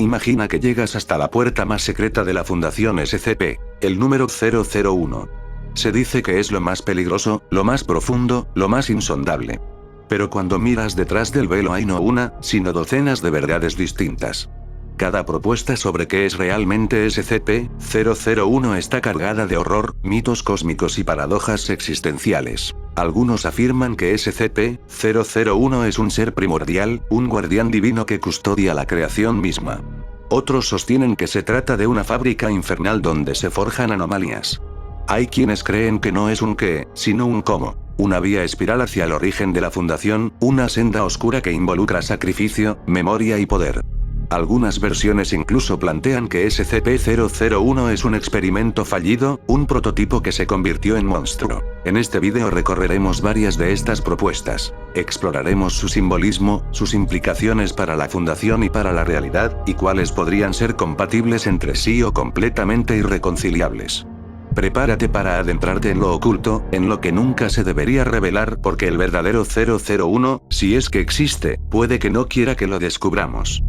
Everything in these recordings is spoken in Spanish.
Imagina que llegas hasta la puerta más secreta de la Fundación SCP, el número 001. Se dice que es lo más peligroso, lo más profundo, lo más insondable. Pero cuando miras detrás del velo hay no una, sino docenas de verdades distintas. Cada propuesta sobre qué es realmente SCP-001 está cargada de horror, mitos cósmicos y paradojas existenciales. Algunos afirman que SCP-001 es un ser primordial, un guardián divino que custodia la creación misma. Otros sostienen que se trata de una fábrica infernal donde se forjan anomalías. Hay quienes creen que no es un qué, sino un cómo. Una vía espiral hacia el origen de la fundación, una senda oscura que involucra sacrificio, memoria y poder. Algunas versiones incluso plantean que SCP-001 es un experimento fallido, un prototipo que se convirtió en monstruo. En este vídeo recorreremos varias de estas propuestas. Exploraremos su simbolismo, sus implicaciones para la fundación y para la realidad, y cuáles podrían ser compatibles entre sí o completamente irreconciliables. Prepárate para adentrarte en lo oculto, en lo que nunca se debería revelar porque el verdadero 001, si es que existe, puede que no quiera que lo descubramos.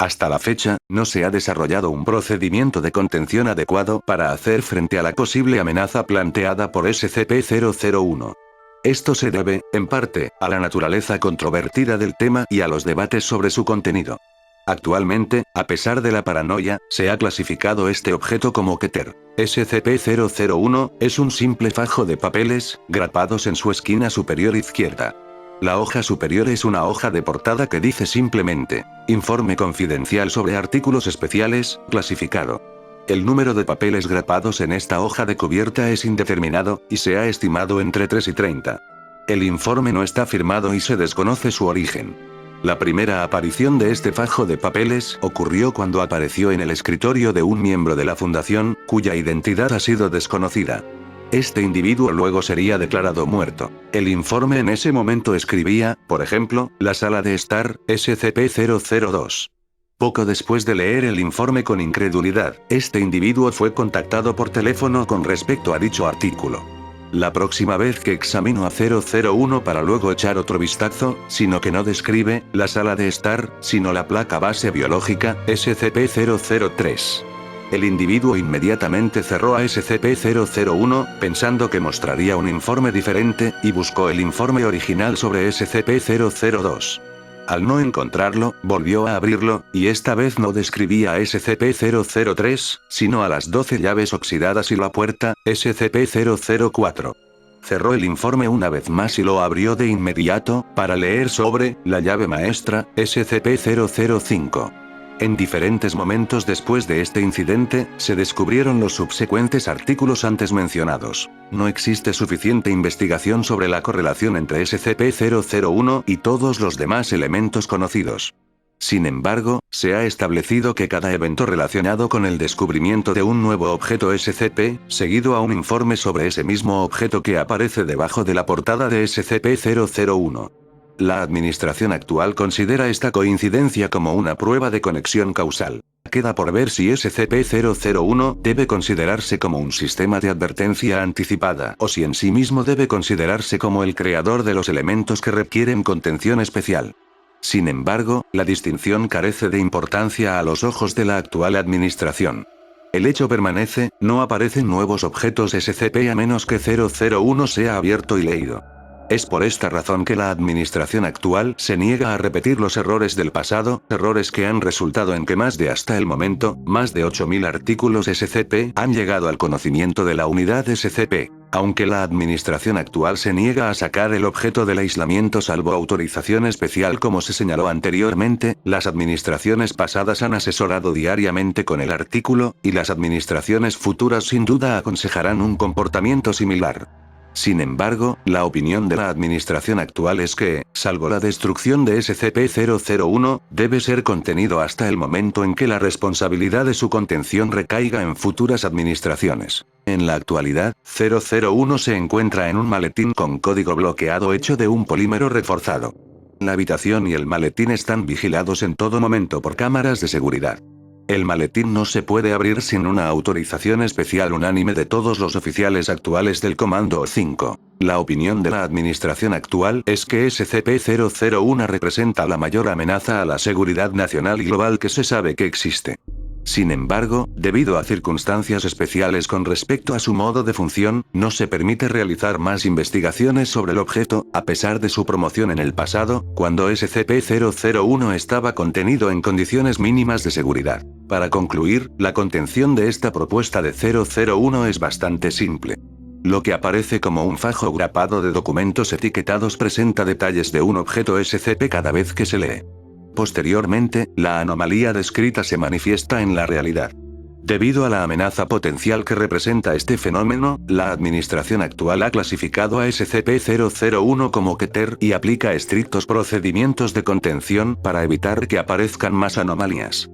Hasta la fecha, no se ha desarrollado un procedimiento de contención adecuado para hacer frente a la posible amenaza planteada por SCP-001. Esto se debe, en parte, a la naturaleza controvertida del tema y a los debates sobre su contenido. Actualmente, a pesar de la paranoia, se ha clasificado este objeto como Keter. SCP-001 es un simple fajo de papeles, grapados en su esquina superior izquierda. La hoja superior es una hoja de portada que dice simplemente, informe confidencial sobre artículos especiales, clasificado. El número de papeles grapados en esta hoja de cubierta es indeterminado, y se ha estimado entre 3 y 30. El informe no está firmado y se desconoce su origen. La primera aparición de este fajo de papeles ocurrió cuando apareció en el escritorio de un miembro de la Fundación, cuya identidad ha sido desconocida. Este individuo luego sería declarado muerto. El informe en ese momento escribía, por ejemplo, la sala de estar, SCP-002. Poco después de leer el informe con incredulidad, este individuo fue contactado por teléfono con respecto a dicho artículo. La próxima vez que examino a 001 para luego echar otro vistazo, sino que no describe la sala de estar, sino la placa base biológica, SCP-003. El individuo inmediatamente cerró a SCP-001, pensando que mostraría un informe diferente, y buscó el informe original sobre SCP-002. Al no encontrarlo, volvió a abrirlo, y esta vez no describía a SCP-003, sino a las 12 llaves oxidadas y la puerta, SCP-004. Cerró el informe una vez más y lo abrió de inmediato, para leer sobre la llave maestra, SCP-005. En diferentes momentos después de este incidente, se descubrieron los subsecuentes artículos antes mencionados. No existe suficiente investigación sobre la correlación entre SCP-001 y todos los demás elementos conocidos. Sin embargo, se ha establecido que cada evento relacionado con el descubrimiento de un nuevo objeto SCP, seguido a un informe sobre ese mismo objeto que aparece debajo de la portada de SCP-001. La administración actual considera esta coincidencia como una prueba de conexión causal. Queda por ver si SCP-001 debe considerarse como un sistema de advertencia anticipada o si en sí mismo debe considerarse como el creador de los elementos que requieren contención especial. Sin embargo, la distinción carece de importancia a los ojos de la actual administración. El hecho permanece, no aparecen nuevos objetos SCP a menos que 001 sea abierto y leído. Es por esta razón que la administración actual se niega a repetir los errores del pasado, errores que han resultado en que hasta el momento, más de 8.000 artículos SCP han llegado al conocimiento de la unidad SCP. Aunque la administración actual se niega a sacar el objeto del aislamiento salvo autorización especial como se señaló anteriormente, las administraciones pasadas han asesorado diariamente con el artículo, y las administraciones futuras sin duda aconsejarán un comportamiento similar. Sin embargo, la opinión de la administración actual es que, salvo la destrucción de SCP-001, debe ser contenido hasta el momento en que la responsabilidad de su contención recaiga en futuras administraciones. En la actualidad, 001 se encuentra en un maletín con código bloqueado hecho de un polímero reforzado. La habitación y el maletín están vigilados en todo momento por cámaras de seguridad. El maletín no se puede abrir sin una autorización especial unánime de todos los oficiales actuales del Comando 5. La opinión de la administración actual es que SCP-001 representa la mayor amenaza a la seguridad nacional y global que se sabe que existe. Sin embargo, debido a circunstancias especiales con respecto a su modo de función, no se permite realizar más investigaciones sobre el objeto, a pesar de su promoción en el pasado, cuando SCP-001 estaba contenido en condiciones mínimas de seguridad. Para concluir, la contención de esta propuesta de 001 es bastante simple. Lo que aparece como un fajo grapado de documentos etiquetados presenta detalles de un objeto SCP cada vez que se lee. Posteriormente, la anomalía descrita se manifiesta en la realidad. Debido a la amenaza potencial que representa este fenómeno, la administración actual ha clasificado a SCP-001 como Keter y aplica estrictos procedimientos de contención para evitar que aparezcan más anomalías.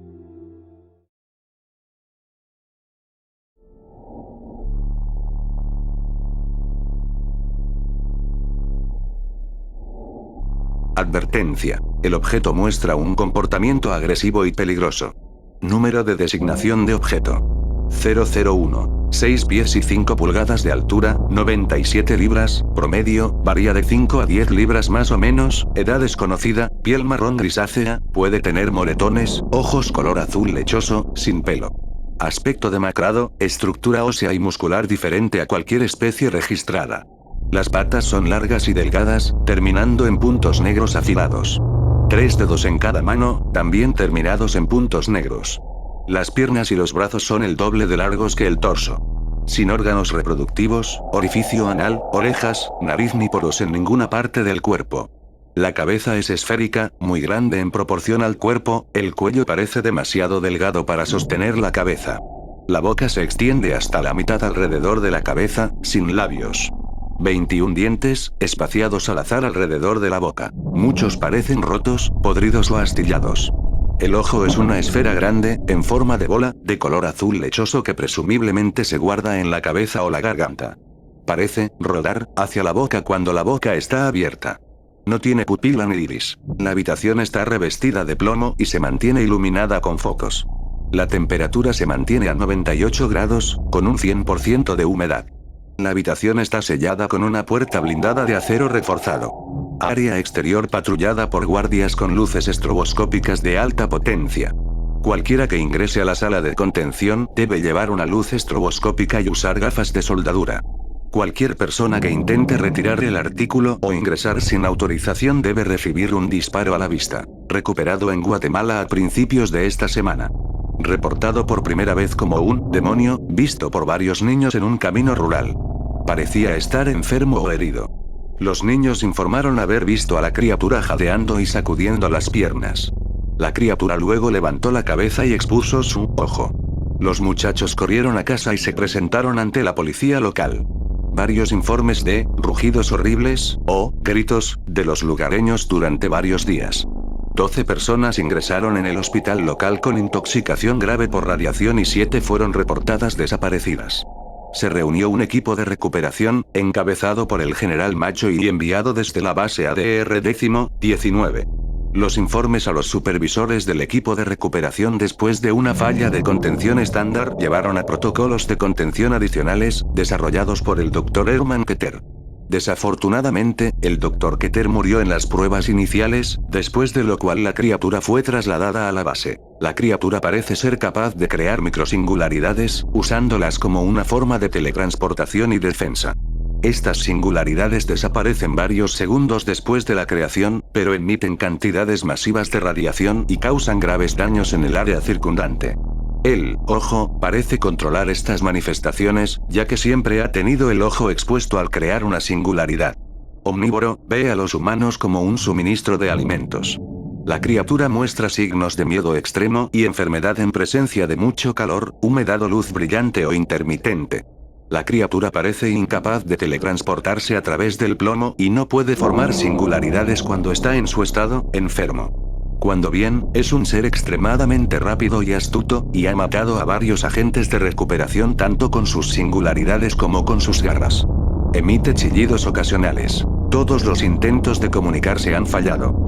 Advertencia. El objeto muestra un comportamiento agresivo y peligroso. Número de designación de objeto. 001. 6 pies y 5 pulgadas de altura, 97 libras, promedio, varía de 5 a 10 libras más o menos, edad desconocida, piel marrón grisácea, puede tener moretones, ojos color azul lechoso, sin pelo. Aspecto demacrado, estructura ósea y muscular diferente a cualquier especie registrada. Las patas son largas y delgadas, terminando en puntos negros afilados. 3 dedos en cada mano, también terminados en puntos negros. Las piernas y los brazos son el doble de largos que el torso. Sin órganos reproductivos, orificio anal, orejas, nariz ni poros en ninguna parte del cuerpo. La cabeza es esférica, muy grande en proporción al cuerpo, el cuello parece demasiado delgado para sostener la cabeza. La boca se extiende hasta la mitad alrededor de la cabeza, sin labios. 21 dientes, espaciados al azar alrededor de la boca. Muchos parecen rotos, podridos o astillados. El ojo es una esfera grande, en forma de bola, de color azul lechoso que presumiblemente se guarda en la cabeza o la garganta. Parece rodar hacia la boca cuando la boca está abierta. No tiene pupila ni iris. La habitación está revestida de plomo y se mantiene iluminada con focos. La temperatura se mantiene a 98 grados, con un 100% de humedad. La habitación está sellada con una puerta blindada de acero reforzado. Área exterior patrullada por guardias con luces estroboscópicas de alta potencia. Cualquiera que ingrese a la sala de contención debe llevar una luz estroboscópica y usar gafas de soldadura. Cualquier persona que intente retirar el artículo o ingresar sin autorización debe recibir un disparo a la vista. Recuperado en Guatemala a principios de esta semana. Reportado por primera vez como un demonio, visto por varios niños en un camino rural. Parecía estar enfermo o herido. Los niños informaron haber visto a la criatura jadeando y sacudiendo las piernas. La criatura luego levantó la cabeza y expuso su ojo. Los muchachos corrieron a casa y se presentaron ante la policía local. Varios informes de rugidos horribles o gritos de los lugareños durante varios días. 12 personas ingresaron en el hospital local con intoxicación grave por radiación y 7 fueron reportadas desaparecidas. Se reunió un equipo de recuperación, encabezado por el general Macho y enviado desde la base ADR 19. Los informes a los supervisores del equipo de recuperación después de una falla de contención estándar llevaron a protocolos de contención adicionales, desarrollados por el Dr. Herman Keter. Desafortunadamente, el Dr. Keter murió en las pruebas iniciales, después de lo cual la criatura fue trasladada a la base. La criatura parece ser capaz de crear microsingularidades, usándolas como una forma de teletransportación y defensa. Estas singularidades desaparecen varios segundos después de la creación, pero emiten cantidades masivas de radiación y causan graves daños en el área circundante. El ojo parece controlar estas manifestaciones, ya que siempre ha tenido el ojo expuesto al crear una singularidad. Omnívoro, ve a los humanos como un suministro de alimentos. La criatura muestra signos de miedo extremo y enfermedad en presencia de mucho calor, humedad o luz brillante o intermitente. La criatura parece incapaz de teletransportarse a través del plomo y no puede formar singularidades cuando está en su estado enfermo. Cuando bien, es un ser extremadamente rápido y astuto, y ha matado a varios agentes de recuperación tanto con sus singularidades como con sus garras. Emite chillidos ocasionales. Todos los intentos de comunicarse han fallado.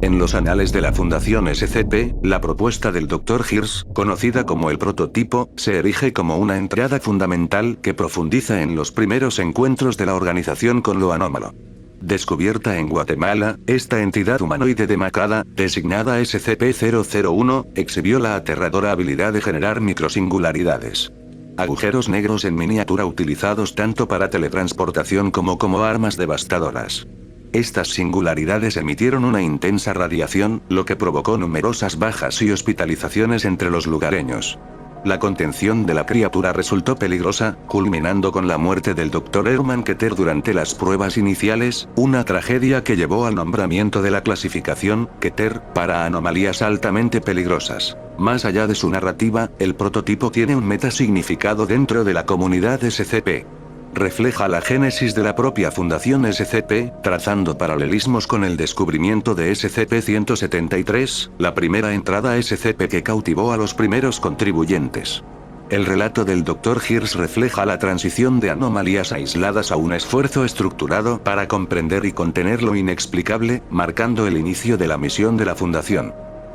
En los anales de la Fundación SCP, la propuesta del Dr. Hirsch, conocida como el prototipo, se erige como una entrada fundamental que profundiza en los primeros encuentros de la organización con lo anómalo. Descubierta en Guatemala, esta entidad humanoide demacrada, designada SCP-001, exhibió la aterradora habilidad de generar microsingularidades. Agujeros negros en miniatura utilizados tanto para teletransportación como armas devastadoras. Estas singularidades emitieron una intensa radiación, lo que provocó numerosas bajas y hospitalizaciones entre los lugareños. La contención de la criatura resultó peligrosa, culminando con la muerte del Dr. Hermann Keter durante las pruebas iniciales, una tragedia que llevó al nombramiento de la clasificación Keter para anomalías altamente peligrosas. Más allá de su narrativa, el prototipo tiene un metasignificado dentro de la comunidad SCP. Refleja la génesis de la propia Fundación SCP, trazando paralelismos con el descubrimiento de SCP-173, la primera entrada SCP que cautivó a los primeros contribuyentes. El relato del Dr. Hirsch refleja la transición de anomalías aisladas a un esfuerzo estructurado para comprender y contener lo inexplicable, marcando el inicio de la misión de la Fundación.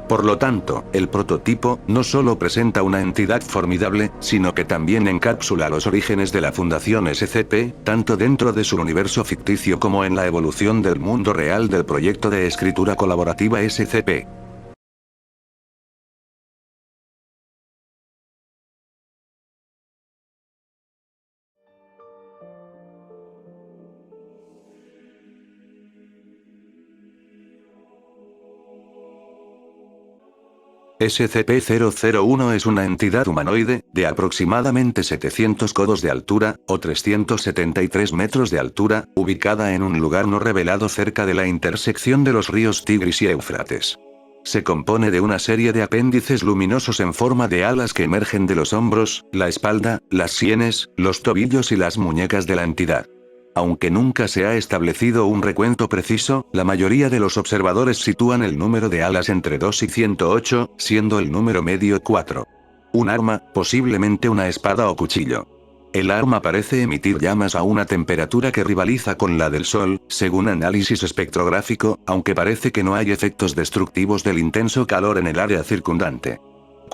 Por lo tanto, el prototipo no solo presenta una entidad formidable, sino que también encapsula los orígenes de la Fundación SCP, tanto dentro de su universo ficticio como en la evolución del mundo real del proyecto de escritura colaborativa SCP. SCP-001 es una entidad humanoide, de aproximadamente 700 codos de altura, o 373 metros de altura, ubicada en un lugar no revelado cerca de la intersección de los ríos Tigris y Éufrates. Se compone de una serie de apéndices luminosos en forma de alas que emergen de los hombros, la espalda, las sienes, los tobillos y las muñecas de la entidad. Aunque nunca se ha establecido un recuento preciso, la mayoría de los observadores sitúan el número de alas entre 2 y 108, siendo el número medio 4. Un arma, posiblemente una espada o cuchillo. El arma parece emitir llamas a una temperatura que rivaliza con la del Sol, según análisis espectrográfico, aunque parece que no hay efectos destructivos del intenso calor en el área circundante.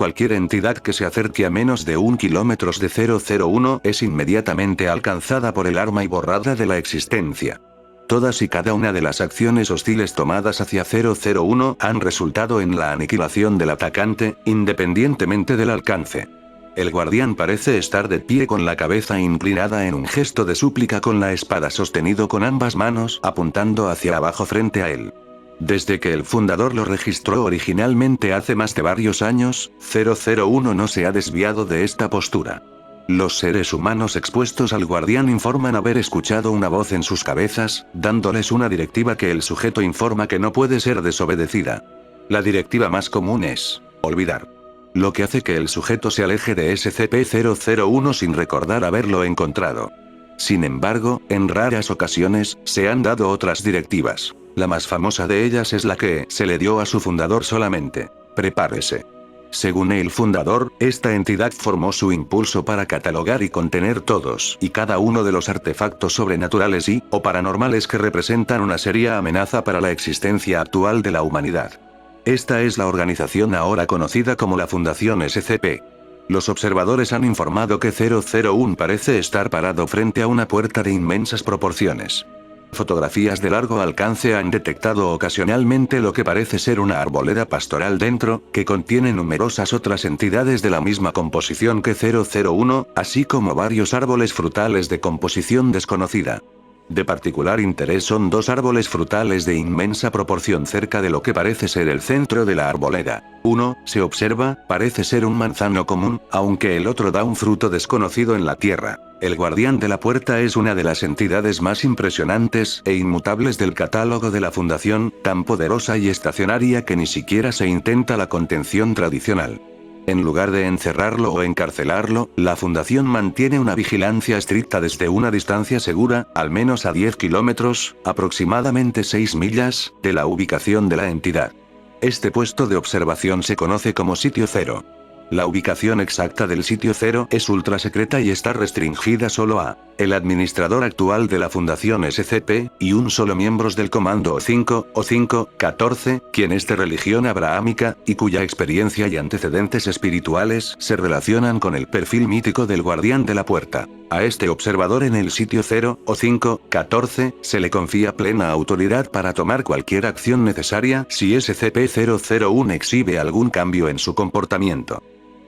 Cualquier entidad que se acerque a menos de 1 kilómetro de 001 es inmediatamente alcanzada por el arma y borrada de la existencia. Todas y cada una de las acciones hostiles tomadas hacia 001 han resultado en la aniquilación del atacante, independientemente del alcance. El guardián parece estar de pie con la cabeza inclinada en un gesto de súplica con la espada sostenido con ambas manos apuntando hacia abajo frente a él. Desde que el fundador lo registró originalmente hace más de varios años, 001 no se ha desviado de esta postura. Los seres humanos expuestos al guardián informan haber escuchado una voz en sus cabezas, dándoles una directiva que el sujeto informa que no puede ser desobedecida. La directiva más común es olvidar. Lo que hace que el sujeto se aleje de SCP-001 sin recordar haberlo encontrado. Sin embargo, en raras ocasiones, se han dado otras directivas. La más famosa de ellas es la que se le dio a su fundador solamente. Prepárese. Según el fundador, esta entidad formó su impulso para catalogar y contener todos y cada uno de los artefactos sobrenaturales o paranormales que representan una seria amenaza para la existencia actual de la humanidad. Esta es la organización ahora conocida como la Fundación SCP. Los observadores han informado que 001 parece estar parado frente a una puerta de inmensas proporciones. Fotografías de largo alcance han detectado ocasionalmente lo que parece ser una arboleda pastoral dentro, que contiene numerosas otras entidades de la misma composición que 001, así como varios árboles frutales de composición desconocida. De particular interés son dos árboles frutales de inmensa proporción cerca de lo que parece ser el centro de la arboleda. Uno, se observa, parece ser un manzano común, aunque el otro da un fruto desconocido en la tierra. El guardián de la puerta es una de las entidades más impresionantes e inmutables del catálogo de la Fundación, tan poderosa y estacionaria que ni siquiera se intenta la contención tradicional. En lugar de encerrarlo o encarcelarlo, la Fundación mantiene una vigilancia estricta desde una distancia segura, al menos a 10 kilómetros, aproximadamente 6 millas, de la ubicación de la entidad. Este puesto de observación se conoce como Sitio Cero. La ubicación exacta del Sitio Cero es ultra secreta y está restringida solo a el administrador actual de la Fundación SCP, y un solo miembros del Comando O5, O5-14, quien es de religión abrahámica, y cuya experiencia y antecedentes espirituales se relacionan con el perfil mítico del guardián de la puerta. A este observador en el Sitio Cero, O5-14, se le confía plena autoridad para tomar cualquier acción necesaria si SCP-001 exhibe algún cambio en su comportamiento.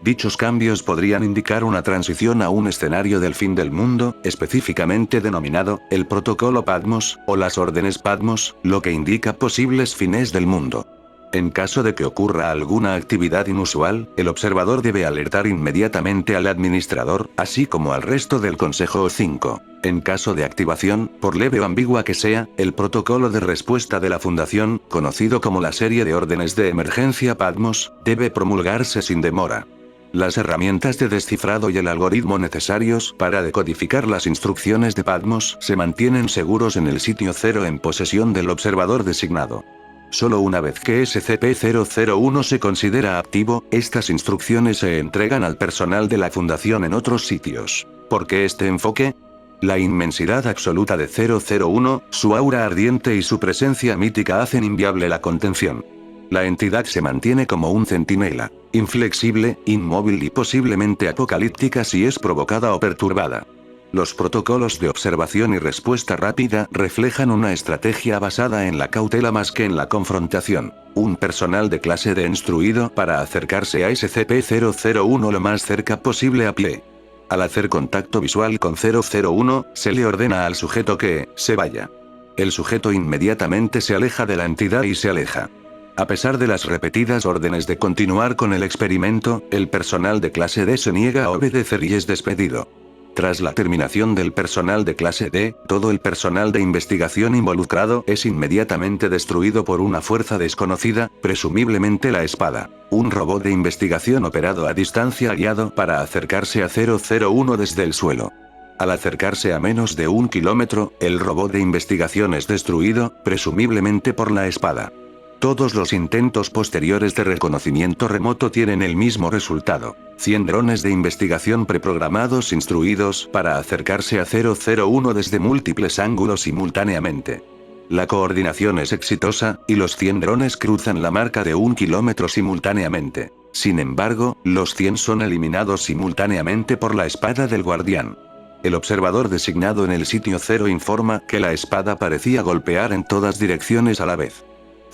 Dichos cambios podrían indicar una transición a un escenario del fin del mundo, específicamente denominado el Protocolo Patmos, o las órdenes Patmos, lo que indica posibles fines del mundo. En caso de que ocurra alguna actividad inusual, el observador debe alertar inmediatamente al administrador, así como al resto del Consejo O5. En caso de activación, por leve o ambigua que sea, el protocolo de respuesta de la Fundación, conocido como la serie de órdenes de emergencia Patmos, debe promulgarse sin demora. Las herramientas de descifrado y el algoritmo necesarios para decodificar las instrucciones de Patmos se mantienen seguros en el Sitio Cero en posesión del observador designado. Solo una vez que SCP-001 se considera activo, estas instrucciones se entregan al personal de la Fundación en otros sitios. ¿Por qué este enfoque? La inmensidad absoluta de 001, su aura ardiente y su presencia mítica hacen inviable la contención. La entidad se mantiene como un centinela, inflexible, inmóvil y posiblemente apocalíptica si es provocada o perturbada. Los protocolos de observación y respuesta rápida reflejan una estrategia basada en la cautela más que en la confrontación. Un personal de clase D instruido para acercarse a SCP-001 lo más cerca posible a pie. Al hacer contacto visual con 001, se le ordena al sujeto que se vaya. El sujeto inmediatamente se aleja de la entidad y se aleja. A pesar de las repetidas órdenes de continuar con el experimento, el personal de clase D se niega a obedecer y es despedido. Tras la terminación del personal de clase D, todo el personal de investigación involucrado es inmediatamente destruido por una fuerza desconocida, presumiblemente la Espada, un robot de investigación operado a distancia guiado para acercarse a 001 desde el suelo. Al acercarse a menos de 1 kilómetro, el robot de investigación es destruido, presumiblemente por la Espada. Todos los intentos posteriores de reconocimiento remoto tienen el mismo resultado. 100 drones de investigación preprogramados instruidos para acercarse a 001 desde múltiples ángulos simultáneamente. La coordinación es exitosa, y los 100 drones cruzan la marca de 1 kilómetro simultáneamente. Sin embargo, los 100 son eliminados simultáneamente por la Espada del Guardián. El observador designado en el Sitio Cero informa que la Espada parecía golpear en todas direcciones a la vez.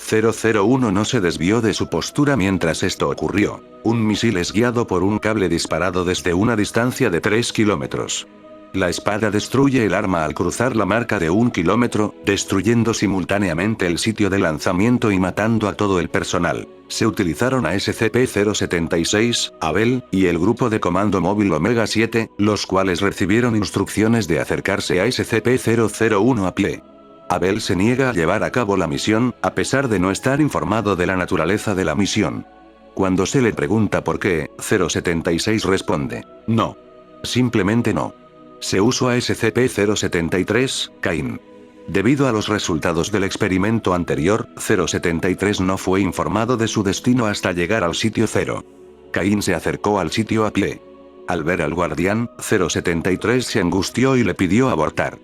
001 no se desvió de su postura mientras esto ocurrió. Un misil es guiado por un cable disparado desde una distancia de 3 kilómetros. La Espada destruye el arma al cruzar la marca de 1 kilómetro, destruyendo simultáneamente el sitio de lanzamiento y matando a todo el personal. Se utilizaron a SCP-076, Abel, y el grupo de comando móvil Omega 7, los cuales recibieron instrucciones de acercarse a SCP-001 a pie. Abel se niega a llevar a cabo la misión, a pesar de no estar informado de la naturaleza de la misión. Cuando se le pregunta por qué, 076 responde: no. Simplemente no. Se usó a SCP-073, Cain. Debido a los resultados del experimento anterior, 073 no fue informado de su destino hasta llegar al Sitio Cero. Cain se acercó al sitio a pie. Al ver al guardián, 073 se angustió y le pidió abortar.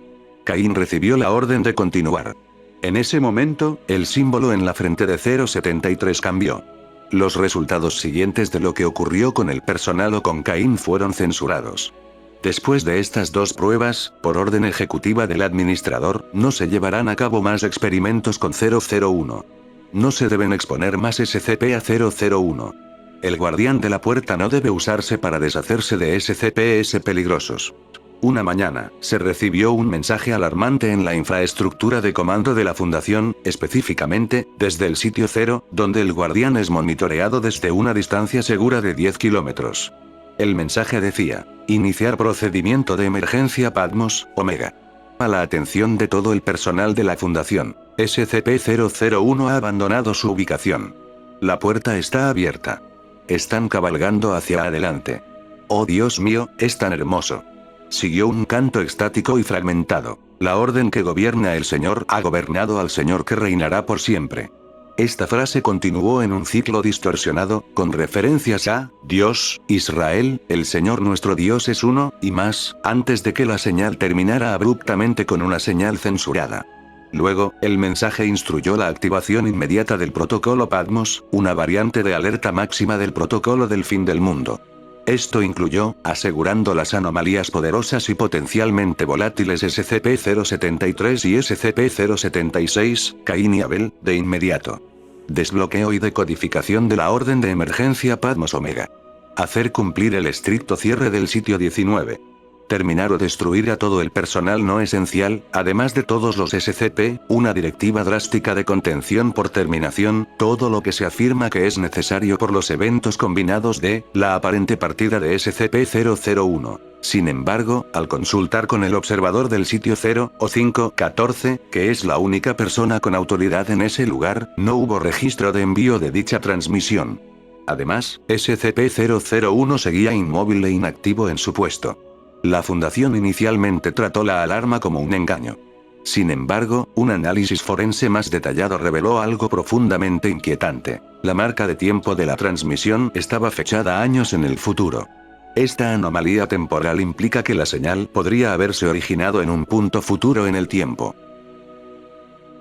Cain recibió la orden de continuar. En ese momento, el símbolo en la frente de 073 cambió. Los resultados siguientes de lo que ocurrió con el personal o con Cain fueron censurados. Después de estas dos pruebas, por orden ejecutiva del administrador, no se llevarán a cabo más experimentos con 001. No se deben exponer más SCP a 001. El guardián de la puerta no debe usarse para deshacerse de SCPs peligrosos. Una mañana, se recibió un mensaje alarmante en la infraestructura de comando de la Fundación, específicamente, desde el Sitio Cero, donde el guardián es monitoreado desde una distancia segura de 10 kilómetros. El mensaje decía: iniciar procedimiento de emergencia Patmos, Omega. A la atención de todo el personal de la Fundación, SCP-001 ha abandonado su ubicación. La puerta está abierta. Están cabalgando hacia adelante. Oh Dios mío, es tan hermoso. Siguió un canto extático y fragmentado. La orden que gobierna el Señor ha gobernado al Señor que reinará por siempre. Esta frase continuó en un ciclo distorsionado, con referencias a Dios, Israel, el Señor nuestro Dios es uno, y más, antes de que la señal terminara abruptamente con una señal censurada. Luego, el mensaje instruyó la activación inmediata del protocolo Patmos, una variante de alerta máxima del protocolo del fin del mundo. Esto incluyó, asegurando las anomalías poderosas y potencialmente volátiles SCP-073 y SCP-076, Caín y Abel, de inmediato. Desbloqueo y decodificación de la orden de emergencia Patmos Omega. Hacer cumplir el estricto cierre del sitio 19. Terminar o destruir a todo el personal no esencial, además de todos los SCP, una directiva drástica de contención por terminación, todo lo que se afirma que es necesario por los eventos combinados de la aparente partida de SCP-001. Sin embargo, al consultar con el observador del sitio 0 o 514, que es la única persona con autoridad en ese lugar, no hubo registro de envío de dicha transmisión. Además, SCP-001 seguía inmóvil e inactivo en su puesto. La Fundación inicialmente trató la alarma como un engaño. Sin embargo, un análisis forense más detallado reveló algo profundamente inquietante. La marca de tiempo de la transmisión estaba fechada años en el futuro. Esta anomalía temporal implica que la señal podría haberse originado en un punto futuro en el tiempo.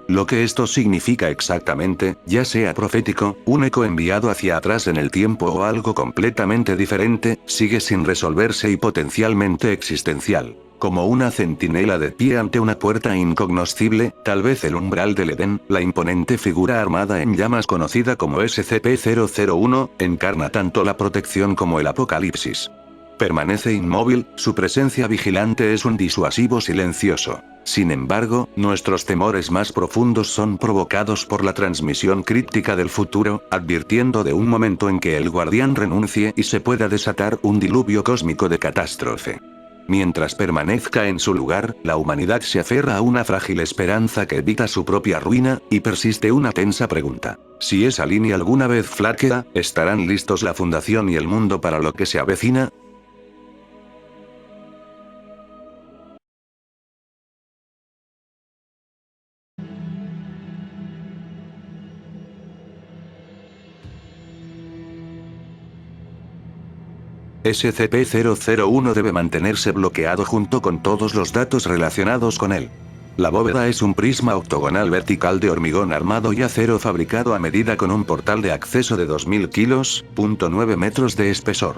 Lo que esto significa exactamente, ya sea profético, un eco enviado hacia atrás en el tiempo o algo completamente diferente, sigue sin resolverse y potencialmente existencial. Como una centinela de pie ante una puerta incognoscible, tal vez el umbral del Edén, la imponente figura armada en llamas conocida como SCP-001, encarna tanto la protección como el apocalipsis. Permanece inmóvil, su presencia vigilante es un disuasivo silencioso. Sin embargo, nuestros temores más profundos son provocados por la transmisión críptica del futuro, advirtiendo de un momento en que el guardián renuncie y se pueda desatar un diluvio cósmico de catástrofe. Mientras permanezca en su lugar, la humanidad se aferra a una frágil esperanza que evita su propia ruina, y persiste una tensa pregunta. Si esa línea alguna vez flaquea, ¿estarán listos la Fundación y el mundo para lo que se avecina? SCP-001 debe mantenerse bloqueado junto con todos los datos relacionados con él. La bóveda es un prisma octogonal vertical de hormigón armado y acero fabricado a medida con un portal de acceso de 2000 kilos, .9 metros de espesor.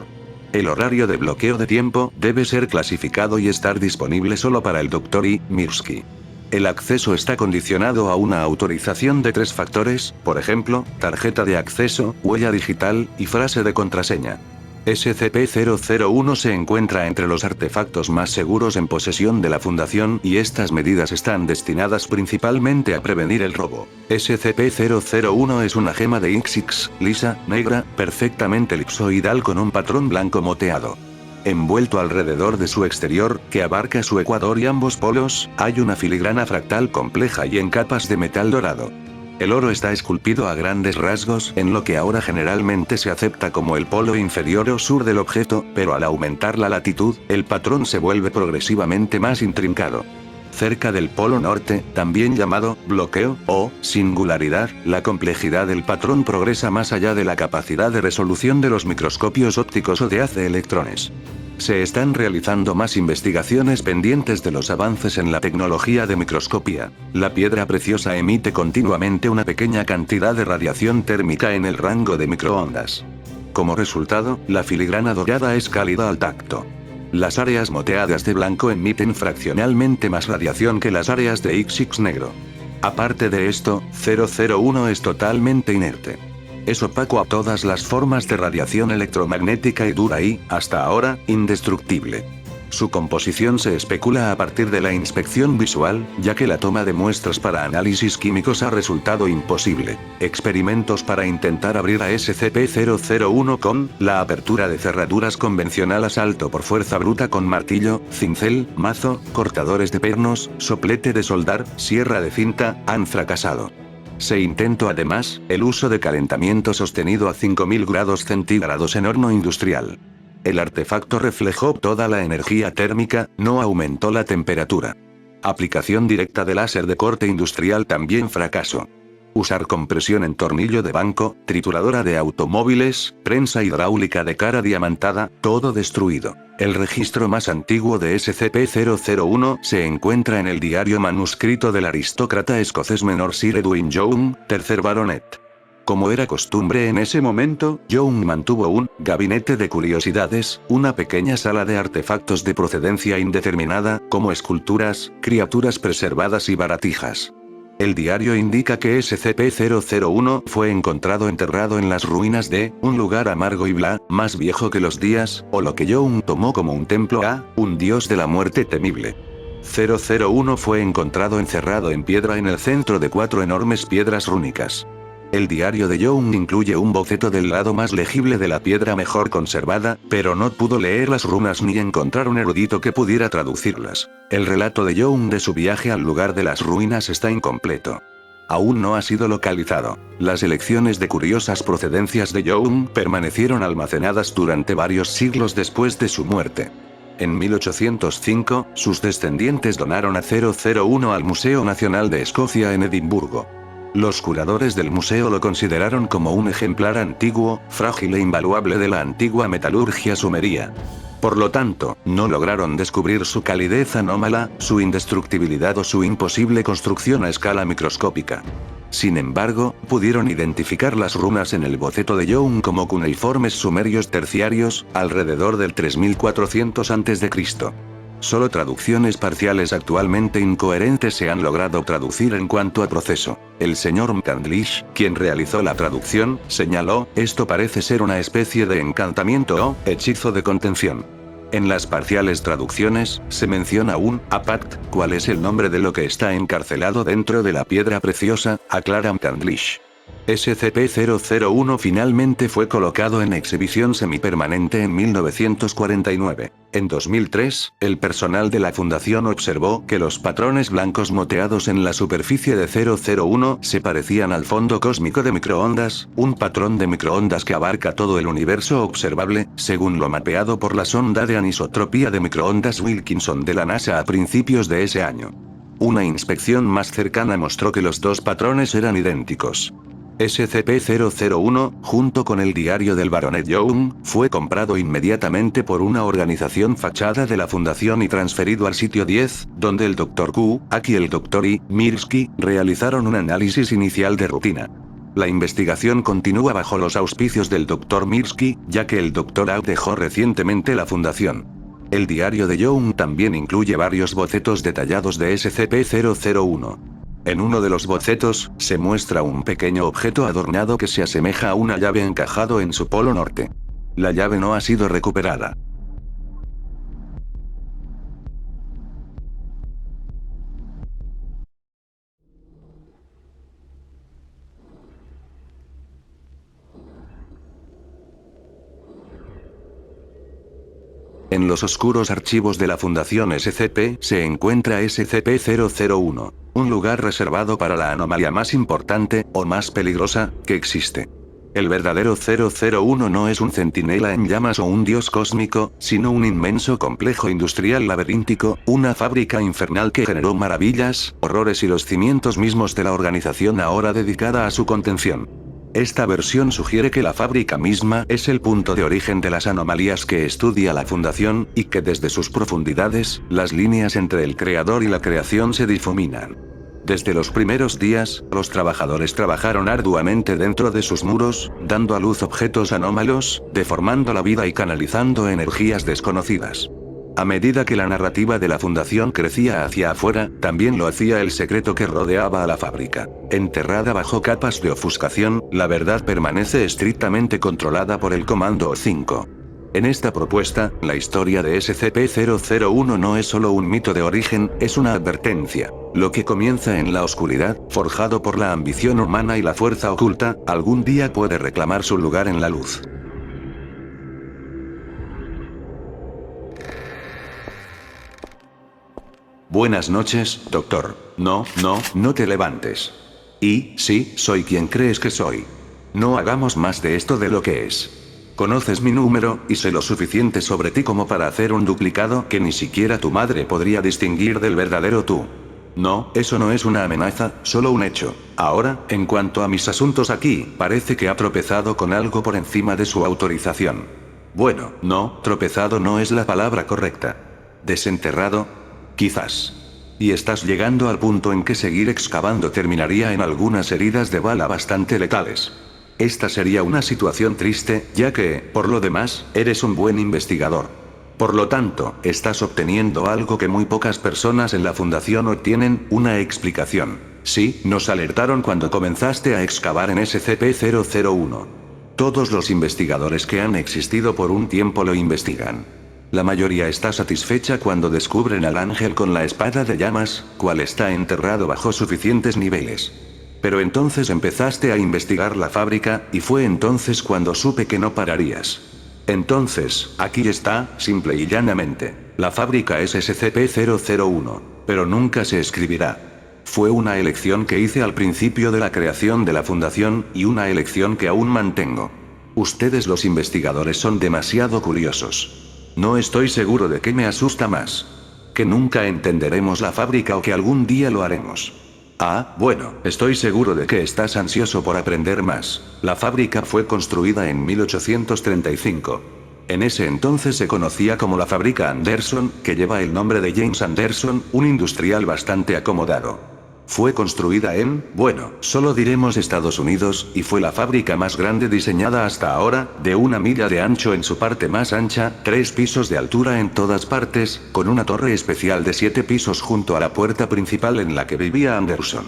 El horario de bloqueo de tiempo debe ser clasificado y estar disponible solo para el Dr. I. Mirsky. El acceso está condicionado a una autorización de 3 factores, por ejemplo, tarjeta de acceso, huella digital, y frase de contraseña. SCP-001 se encuentra entre los artefactos más seguros en posesión de la Fundación y estas medidas están destinadas principalmente a prevenir el robo. SCP-001 es una gema de Ixix, lisa, negra, perfectamente elipsoidal con un patrón blanco moteado. Envuelto alrededor de su exterior, que abarca su ecuador y ambos polos, hay una filigrana fractal compleja y en capas de metal dorado. El oro está esculpido a grandes rasgos en lo que ahora generalmente se acepta como el polo inferior o sur del objeto, pero al aumentar la latitud, el patrón se vuelve progresivamente más intrincado. Cerca del polo norte, también llamado bloqueo o singularidad, la complejidad del patrón progresa más allá de la capacidad de resolución de los microscopios ópticos o de haz de electrones. Se están realizando más investigaciones pendientes de los avances en la tecnología de microscopía. La piedra preciosa emite continuamente una pequeña cantidad de radiación térmica en el rango de microondas. Como resultado, la filigrana dorada es cálida al tacto. Las áreas moteadas de blanco emiten fraccionalmente más radiación que las áreas de Ixix negro. Aparte de esto, 001 es totalmente inerte. Es opaco a todas las formas de radiación electromagnética y dura y, hasta ahora, indestructible. Su composición se especula a partir de la inspección visual, ya que la toma de muestras para análisis químicos ha resultado imposible. Experimentos para intentar abrir a SCP-001 con la apertura de cerraduras convencional asalto por fuerza bruta con martillo, cincel, mazo, cortadores de pernos, soplete de soldar, sierra de cinta, han fracasado. Se intentó además, el uso de calentamiento sostenido a 5000 grados centígrados en horno industrial. El artefacto reflejó toda la energía térmica, no aumentó la temperatura. Aplicación directa de láser de corte industrial también fracasó. Usar compresión en tornillo de banco, trituradora de automóviles, prensa hidráulica de cara diamantada, todo destruido. El registro más antiguo de SCP-001 se encuentra en el diario manuscrito del aristócrata escocés menor Sir Edwin Young, tercer baronet. Como era costumbre en ese momento, Young mantuvo un gabinete de curiosidades, una pequeña sala de artefactos de procedencia indeterminada, como esculturas, criaturas preservadas y baratijas. El diario indica que SCP-001 fue encontrado enterrado en las ruinas de un lugar amargo y bla, más viejo que los días, o lo que Young tomó como un templo a un dios de la muerte temible. 001 fue encontrado encerrado en piedra en el centro de 4 enormes piedras rúnicas. El diario de Young incluye un boceto del lado más legible de la piedra mejor conservada, pero no pudo leer las runas ni encontrar un erudito que pudiera traducirlas. El relato de Young de su viaje al lugar de las ruinas está incompleto. Aún no ha sido localizado. Las elecciones de curiosas procedencias de Young permanecieron almacenadas durante varios siglos después de su muerte. En 1805, sus descendientes donaron a 001 al Museo Nacional de Escocia en Edimburgo. Los curadores del museo lo consideraron como un ejemplar antiguo, frágil e invaluable de la antigua metalurgia sumeria. Por lo tanto, no lograron descubrir su calidez anómala, su indestructibilidad o su imposible construcción a escala microscópica. Sin embargo, pudieron identificar las runas en el boceto de Young como cuneiformes sumerios terciarios, alrededor del 3400 a.C. Solo traducciones parciales actualmente incoherentes se han logrado traducir en cuanto a proceso. El señor McCandlish, quien realizó la traducción, señaló, esto parece ser una especie de encantamiento o hechizo de contención. En las parciales traducciones, se menciona un apact, ¿cuál es el nombre de lo que está encarcelado dentro de la piedra preciosa?, aclara McCandlish. SCP-001 finalmente fue colocado en exhibición semipermanente en 1949. En 2003, el personal de la fundación observó que los patrones blancos moteados en la superficie de 001 se parecían al fondo cósmico de microondas, un patrón de microondas que abarca todo el universo observable, según lo mapeado por la sonda de anisotropía de microondas Wilkinson de la NASA a principios de ese año. Una inspección más cercana mostró que los dos patrones eran idénticos. SCP-001, junto con el diario del baronet Young, fue comprado inmediatamente por una organización fachada de la fundación y transferido al sitio 10, donde el Dr. Q, y el Dr. I. Mirsky, realizaron un análisis inicial de rutina. La investigación continúa bajo los auspicios del Dr. Mirsky, ya que el Dr. A dejó recientemente la fundación. El diario de Young también incluye varios bocetos detallados de SCP-001. En uno de los bocetos, se muestra un pequeño objeto adornado que se asemeja a una llave encajado en su polo norte. La llave no ha sido recuperada. En los oscuros archivos de la Fundación SCP se encuentra SCP-001, un lugar reservado para la anomalía más importante, o más peligrosa, que existe. El verdadero 001 no es un centinela en llamas o un dios cósmico, sino un inmenso complejo industrial laberíntico, una fábrica infernal que generó maravillas, horrores y los cimientos mismos de la organización ahora dedicada a su contención. Esta versión sugiere que la fábrica misma es el punto de origen de las anomalías que estudia la Fundación, y que desde sus profundidades, las líneas entre el creador y la creación se difuminan. Desde los primeros días, los trabajadores trabajaron arduamente dentro de sus muros, dando a luz objetos anómalos, deformando la vida y canalizando energías desconocidas. A medida que la narrativa de la Fundación crecía hacia afuera, también lo hacía el secreto que rodeaba a la fábrica. Enterrada bajo capas de ofuscación, la verdad permanece estrictamente controlada por el Comando O5. En esta propuesta, la historia de SCP-001 no es solo un mito de origen, es una advertencia. Lo que comienza en la oscuridad, forjado por la ambición humana y la fuerza oculta, algún día puede reclamar su lugar en la luz. Buenas noches, doctor. No te levantes. Y, sí, soy quien crees que soy. No hagamos más de esto de lo que es. Conoces mi número, y sé lo suficiente sobre ti como para hacer un duplicado que ni siquiera tu madre podría distinguir del verdadero tú. No, eso no es una amenaza, solo un hecho. Ahora, en cuanto a mis asuntos aquí, parece que ha tropezado con algo por encima de su autorización. Bueno, no, tropezado no es la palabra correcta. ¿Desenterrado? Quizás. Y estás llegando al punto en que seguir excavando terminaría en algunas heridas de bala bastante letales. Esta sería una situación triste, ya que, por lo demás, eres un buen investigador. Por lo tanto, estás obteniendo algo que muy pocas personas en la fundación obtienen, una explicación. Sí, nos alertaron cuando comenzaste a excavar en SCP-001. Todos los investigadores que han existido por un tiempo lo investigan. La mayoría está satisfecha cuando descubren al ángel con la espada de llamas, cual está enterrado bajo suficientes niveles. Pero entonces empezaste a investigar la fábrica, y fue entonces cuando supe que no pararías. Entonces, aquí está, simple y llanamente. La fábrica es SCP-001, pero nunca se escribirá. Fue una elección que hice al principio de la creación de la fundación, y una elección que aún mantengo. Ustedes los investigadores son demasiado curiosos. No estoy seguro de qué me asusta más. Que nunca entenderemos la fábrica o que algún día lo haremos. Ah, bueno, estoy seguro de que estás ansioso por aprender más. La fábrica fue construida en 1835. En ese entonces se conocía como la fábrica Anderson, que lleva el nombre de James Anderson, un industrial bastante acomodado. Fue construida en, bueno, solo diremos Estados Unidos, y fue la fábrica más grande diseñada hasta ahora, de 1 milla de ancho en su parte más ancha, 3 pisos de altura en todas partes, con una torre especial de 7 pisos junto a la puerta principal en la que vivía Anderson.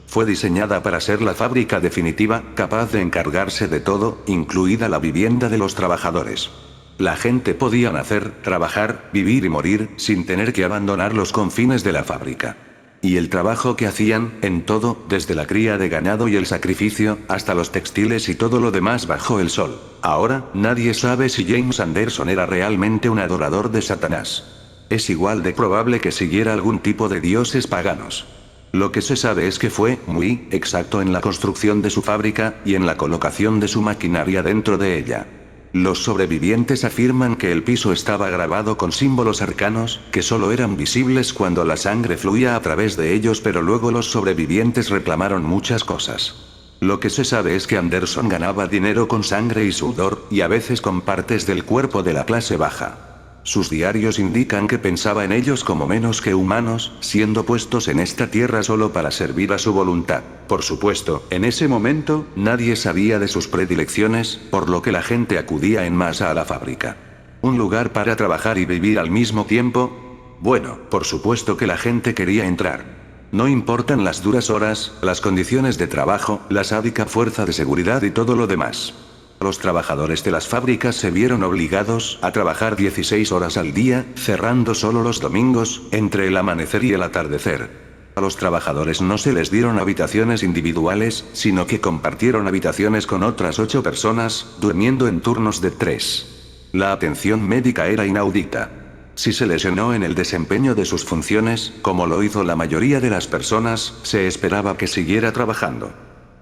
Fue diseñada para ser la fábrica definitiva, capaz de encargarse de todo, incluida la vivienda de los trabajadores. La gente podía nacer, trabajar, vivir y morir, sin tener que abandonar los confines de la fábrica. Y el trabajo que hacían, en todo, desde la cría de ganado y el sacrificio, hasta los textiles y todo lo demás bajo el sol. Ahora, nadie sabe si James Anderson era realmente un adorador de Satanás. Es igual de probable que siguiera algún tipo de dioses paganos. Lo que se sabe es que fue muy exacto en la construcción de su fábrica, y en la colocación de su maquinaria dentro de ella. Los sobrevivientes afirman que el piso estaba grabado con símbolos arcanos, que solo eran visibles cuando la sangre fluía a través de ellos, pero luego los sobrevivientes reclamaron muchas cosas. Lo que se sabe es que Anderson ganaba dinero con sangre y sudor, y a veces con partes del cuerpo de la clase baja. Sus diarios indican que pensaba en ellos como menos que humanos, siendo puestos en esta tierra solo para servir a su voluntad. Por supuesto, en ese momento, nadie sabía de sus predilecciones, por lo que la gente acudía en masa a la fábrica. ¿Un lugar para trabajar y vivir al mismo tiempo? Bueno, por supuesto que la gente quería entrar. No importan las duras horas, las condiciones de trabajo, la sádica fuerza de seguridad y todo lo demás. Los trabajadores de las fábricas se vieron obligados a trabajar 16 horas al día, cerrando solo los domingos, entre el amanecer y el atardecer. A los trabajadores no se les dieron habitaciones individuales, sino que compartieron habitaciones con otras 8 personas, durmiendo en turnos de 3. La atención médica era inaudita. Si se lesionó en el desempeño de sus funciones, como lo hizo la mayoría de las personas, se esperaba que siguiera trabajando.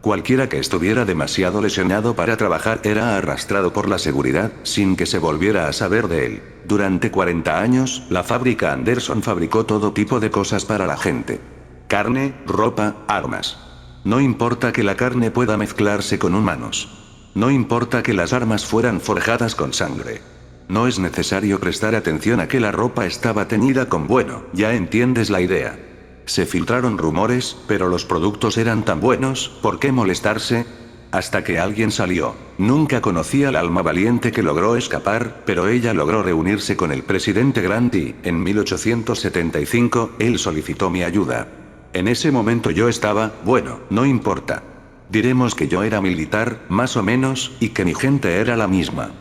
Cualquiera que estuviera demasiado lesionado para trabajar era arrastrado por la seguridad, sin que se volviera a saber de él. Durante 40 años, la fábrica Anderson fabricó todo tipo de cosas para la gente. Carne, ropa, armas. No importa que la carne pueda mezclarse con humanos. No importa que las armas fueran forjadas con sangre. No es necesario prestar atención a que la ropa estaba teñida con bueno, ya entiendes la idea. Se filtraron rumores, pero los productos eran tan buenos, ¿por qué molestarse? Hasta que alguien salió. Nunca conocí al alma valiente que logró escapar, pero ella logró reunirse con el presidente Grant y, en 1875, él solicitó mi ayuda. En ese momento yo estaba, bueno, no importa. Diremos que yo era militar, más o menos, y que mi gente era la misma.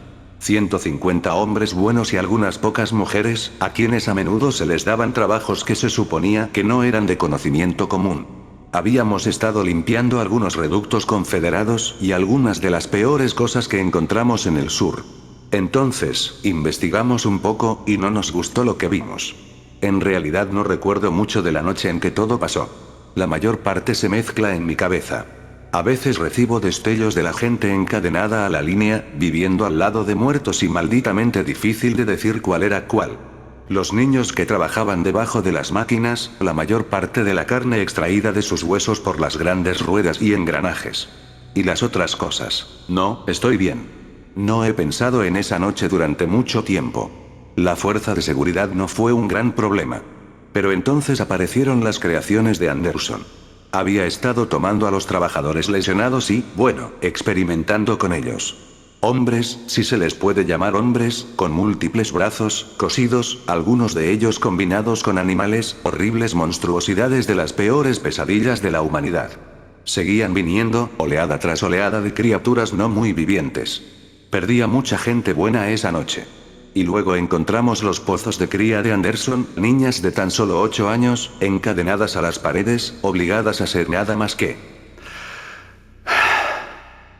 150 hombres buenos y algunas pocas mujeres, a quienes a menudo se les daban trabajos que se suponía que no eran de conocimiento común. Habíamos estado limpiando algunos reductos confederados, y algunas de las peores cosas que encontramos en el sur. Entonces, investigamos un poco, y no nos gustó lo que vimos. En realidad no recuerdo mucho de la noche en que todo pasó. La mayor parte se mezcla en mi cabeza. A veces recibo destellos de la gente encadenada a la línea, viviendo al lado de muertos y malditamente difícil de decir cuál era cuál. Los niños que trabajaban debajo de las máquinas, la mayor parte de la carne extraída de sus huesos por las grandes ruedas y engranajes. Y las otras cosas. No, estoy bien. No he pensado en esa noche durante mucho tiempo. La fuerza de seguridad no fue un gran problema. Pero entonces aparecieron las creaciones de Anderson. Había estado tomando a los trabajadores lesionados y, bueno, experimentando con ellos. Hombres, si se les puede llamar hombres, con múltiples brazos, cosidos, algunos de ellos combinados con animales, horribles monstruosidades de las peores pesadillas de la humanidad. Seguían viniendo, oleada tras oleada de criaturas no muy vivientes. Perdí a mucha gente buena esa noche. Y luego encontramos los pozos de cría de Anderson, niñas de tan solo 8 años, encadenadas a las paredes, obligadas a ser nada más que...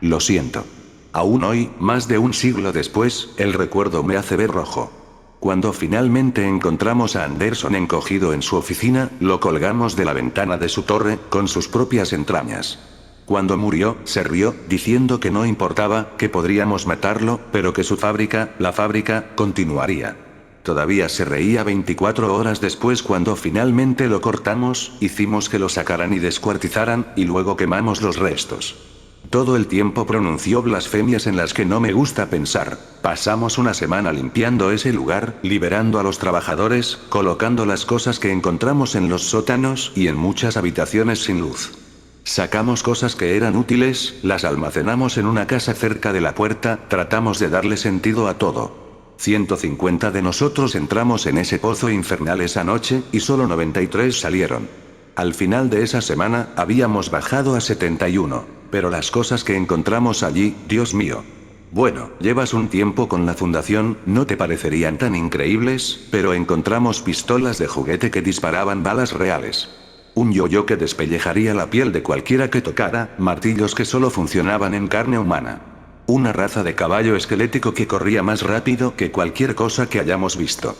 Lo siento. Aún hoy, más de un siglo después, el recuerdo me hace ver rojo. Cuando finalmente encontramos a Anderson encogido en su oficina, lo colgamos de la ventana de su torre, con sus propias entrañas. Cuando murió, se rió, diciendo que no importaba, que podríamos matarlo, pero que su fábrica, la fábrica, continuaría. Todavía se reía 24 horas después cuando finalmente lo cortamos, hicimos que lo sacaran y descuartizaran, y luego quemamos los restos. Todo el tiempo pronunció blasfemias en las que no me gusta pensar. Pasamos una semana limpiando ese lugar, liberando a los trabajadores, colocando las cosas que encontramos en los sótanos y en muchas habitaciones sin luz. Sacamos cosas que eran útiles, las almacenamos en una casa cerca de la puerta, tratamos de darle sentido a todo. 150 de nosotros entramos en ese pozo infernal esa noche, y solo 93 salieron. Al final de esa semana, habíamos bajado a 71, pero las cosas que encontramos allí, Dios mío. Bueno, llevas un tiempo con la fundación, no te parecerían tan increíbles, pero encontramos pistolas de juguete que disparaban balas reales. Un yo-yo que despellejaría la piel de cualquiera que tocara, martillos que solo funcionaban en carne humana. Una raza de caballo esquelético que corría más rápido que cualquier cosa que hayamos visto.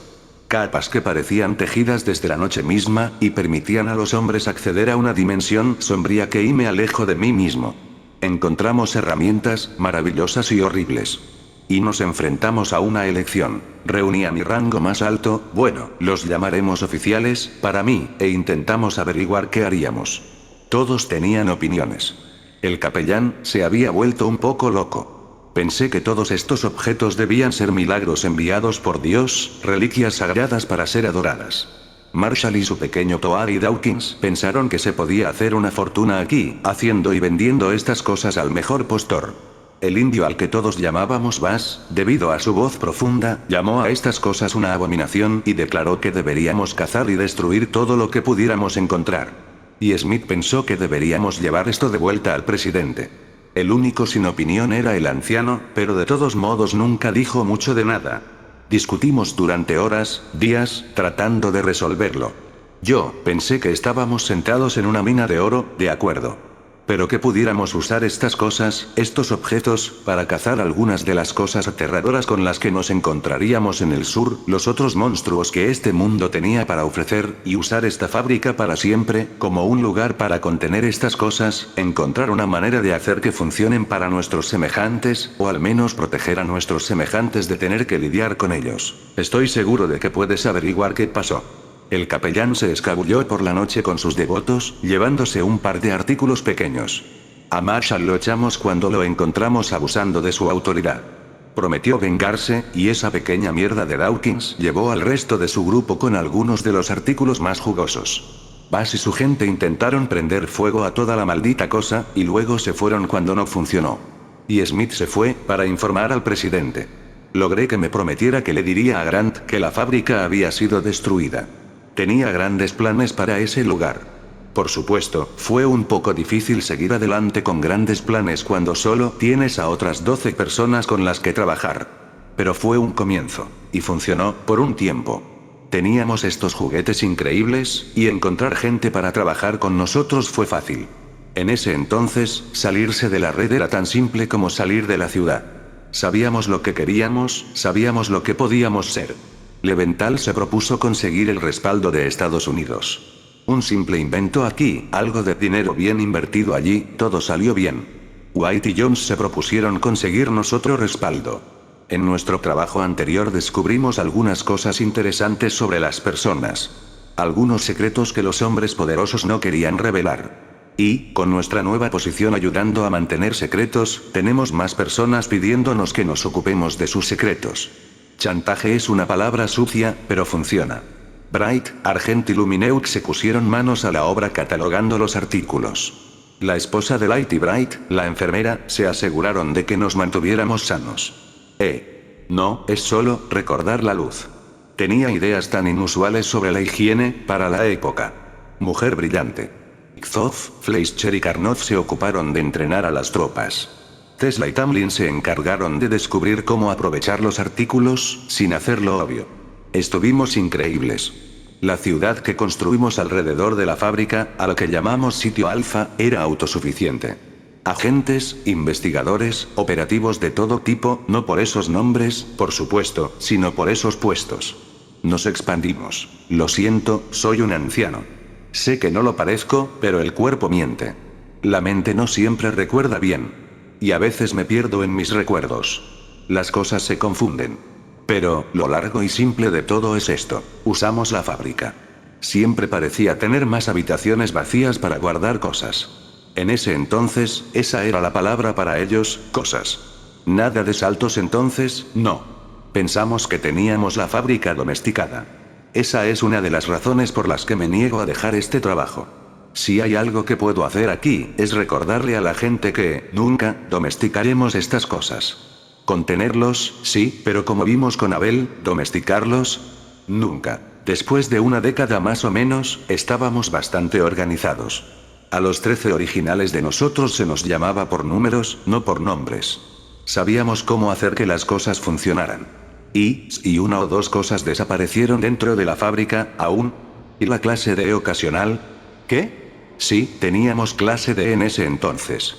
Capas que parecían tejidas desde la noche misma, y permitían a los hombres acceder a una dimensión sombría que y me alejo de mí mismo. Encontramos herramientas, maravillosas y horribles. Y nos enfrentamos a una elección. Reuní a mi rango más alto, bueno, los llamaremos oficiales, para mí, e intentamos averiguar qué haríamos. Todos tenían opiniones. El capellán se había vuelto un poco loco. Pensé que todos estos objetos debían ser milagros enviados por Dios, reliquias sagradas para ser adoradas. Marshall y su pequeño Toary Dawkins pensaron que se podía hacer una fortuna aquí, haciendo y vendiendo estas cosas al mejor postor. El indio al que todos llamábamos Bass, debido a su voz profunda, llamó a estas cosas una abominación y declaró que deberíamos cazar y destruir todo lo que pudiéramos encontrar. Y Smith pensó que deberíamos llevar esto de vuelta al presidente. El único sin opinión era el anciano, pero de todos modos nunca dijo mucho de nada. Discutimos durante horas, días, tratando de resolverlo. Yo pensé que estábamos sentados en una mina de oro, de acuerdo. Pero que pudiéramos usar estas cosas, estos objetos, para cazar algunas de las cosas aterradoras con las que nos encontraríamos en el sur, los otros monstruos que este mundo tenía para ofrecer, y usar esta fábrica para siempre, como un lugar para contener estas cosas, encontrar una manera de hacer que funcionen para nuestros semejantes, o al menos proteger a nuestros semejantes de tener que lidiar con ellos. Estoy seguro de que puedes averiguar qué pasó. El capellán se escabulló por la noche con sus devotos, llevándose un par de artículos pequeños. A Marshall lo echamos cuando lo encontramos abusando de su autoridad. Prometió vengarse, y esa pequeña mierda de Dawkins llevó al resto de su grupo con algunos de los artículos más jugosos. Bass y su gente intentaron prender fuego a toda la maldita cosa, y luego se fueron cuando no funcionó. Y Smith se fue, para informar al presidente. Logré que me prometiera que le diría a Grant que la fábrica había sido destruida. Tenía grandes planes para ese lugar. Por supuesto, fue un poco difícil seguir adelante con grandes planes cuando solo tienes a otras 12 personas con las que trabajar. Pero fue un comienzo, y funcionó, por un tiempo. Teníamos estos juguetes increíbles, y encontrar gente para trabajar con nosotros fue fácil. En ese entonces, salirse de la red era tan simple como salir de la ciudad. Sabíamos lo que queríamos, sabíamos lo que podíamos ser. Leventhal se propuso conseguir el respaldo de Estados Unidos. Un simple invento aquí, algo de dinero bien invertido allí, todo salió bien. White y Jones se propusieron conseguirnos otro respaldo. En nuestro trabajo anterior descubrimos algunas cosas interesantes sobre las personas. Algunos secretos que los hombres poderosos no querían revelar. Y, con nuestra nueva posición ayudando a mantener secretos, tenemos más personas pidiéndonos que nos ocupemos de sus secretos. Chantaje es una palabra sucia, pero funciona. Bright, Argent y Lumineux se pusieron manos a la obra catalogando los artículos. La esposa de Light y Bright, la enfermera, se aseguraron de que nos mantuviéramos sanos. No, es solo recordar la luz. Tenía ideas tan inusuales sobre la higiene para la época. Mujer brillante. Zoff, Fleischer y Carnot se ocuparon de entrenar a las tropas. Tesla y Tamlin se encargaron de descubrir cómo aprovechar los artículos, sin hacerlo obvio. Estuvimos increíbles. La ciudad que construimos alrededor de la fábrica, a lo que llamamos Sitio Alfa, era autosuficiente. Agentes, investigadores, operativos de todo tipo, no por esos nombres, por supuesto, sino por esos puestos. Nos expandimos. Lo siento, soy un anciano. Sé que no lo parezco, pero el cuerpo miente. La mente no siempre recuerda bien. Y a veces me pierdo en mis recuerdos. Las cosas se confunden. Pero, lo largo y simple de todo es esto. Usamos la fábrica. Siempre parecía tener más habitaciones vacías para guardar cosas. En ese entonces, esa era la palabra para ellos, cosas. Nada de saltos entonces, no. Pensamos que teníamos la fábrica domesticada. Esa es una de las razones por las que me niego a dejar este trabajo. Si hay algo que puedo hacer aquí, es recordarle a la gente que, nunca, domesticaremos estas cosas. Contenerlos, sí, pero como vimos con Abel, domesticarlos, nunca. Después de una década más o menos, estábamos bastante organizados. A los 13 originales de nosotros se nos llamaba por números, no por nombres. Sabíamos cómo hacer que las cosas funcionaran. Y una o dos cosas desaparecieron dentro de la fábrica, aún. ¿Y la clase D ocasional? ¿Qué? Sí, teníamos clase D en ese entonces.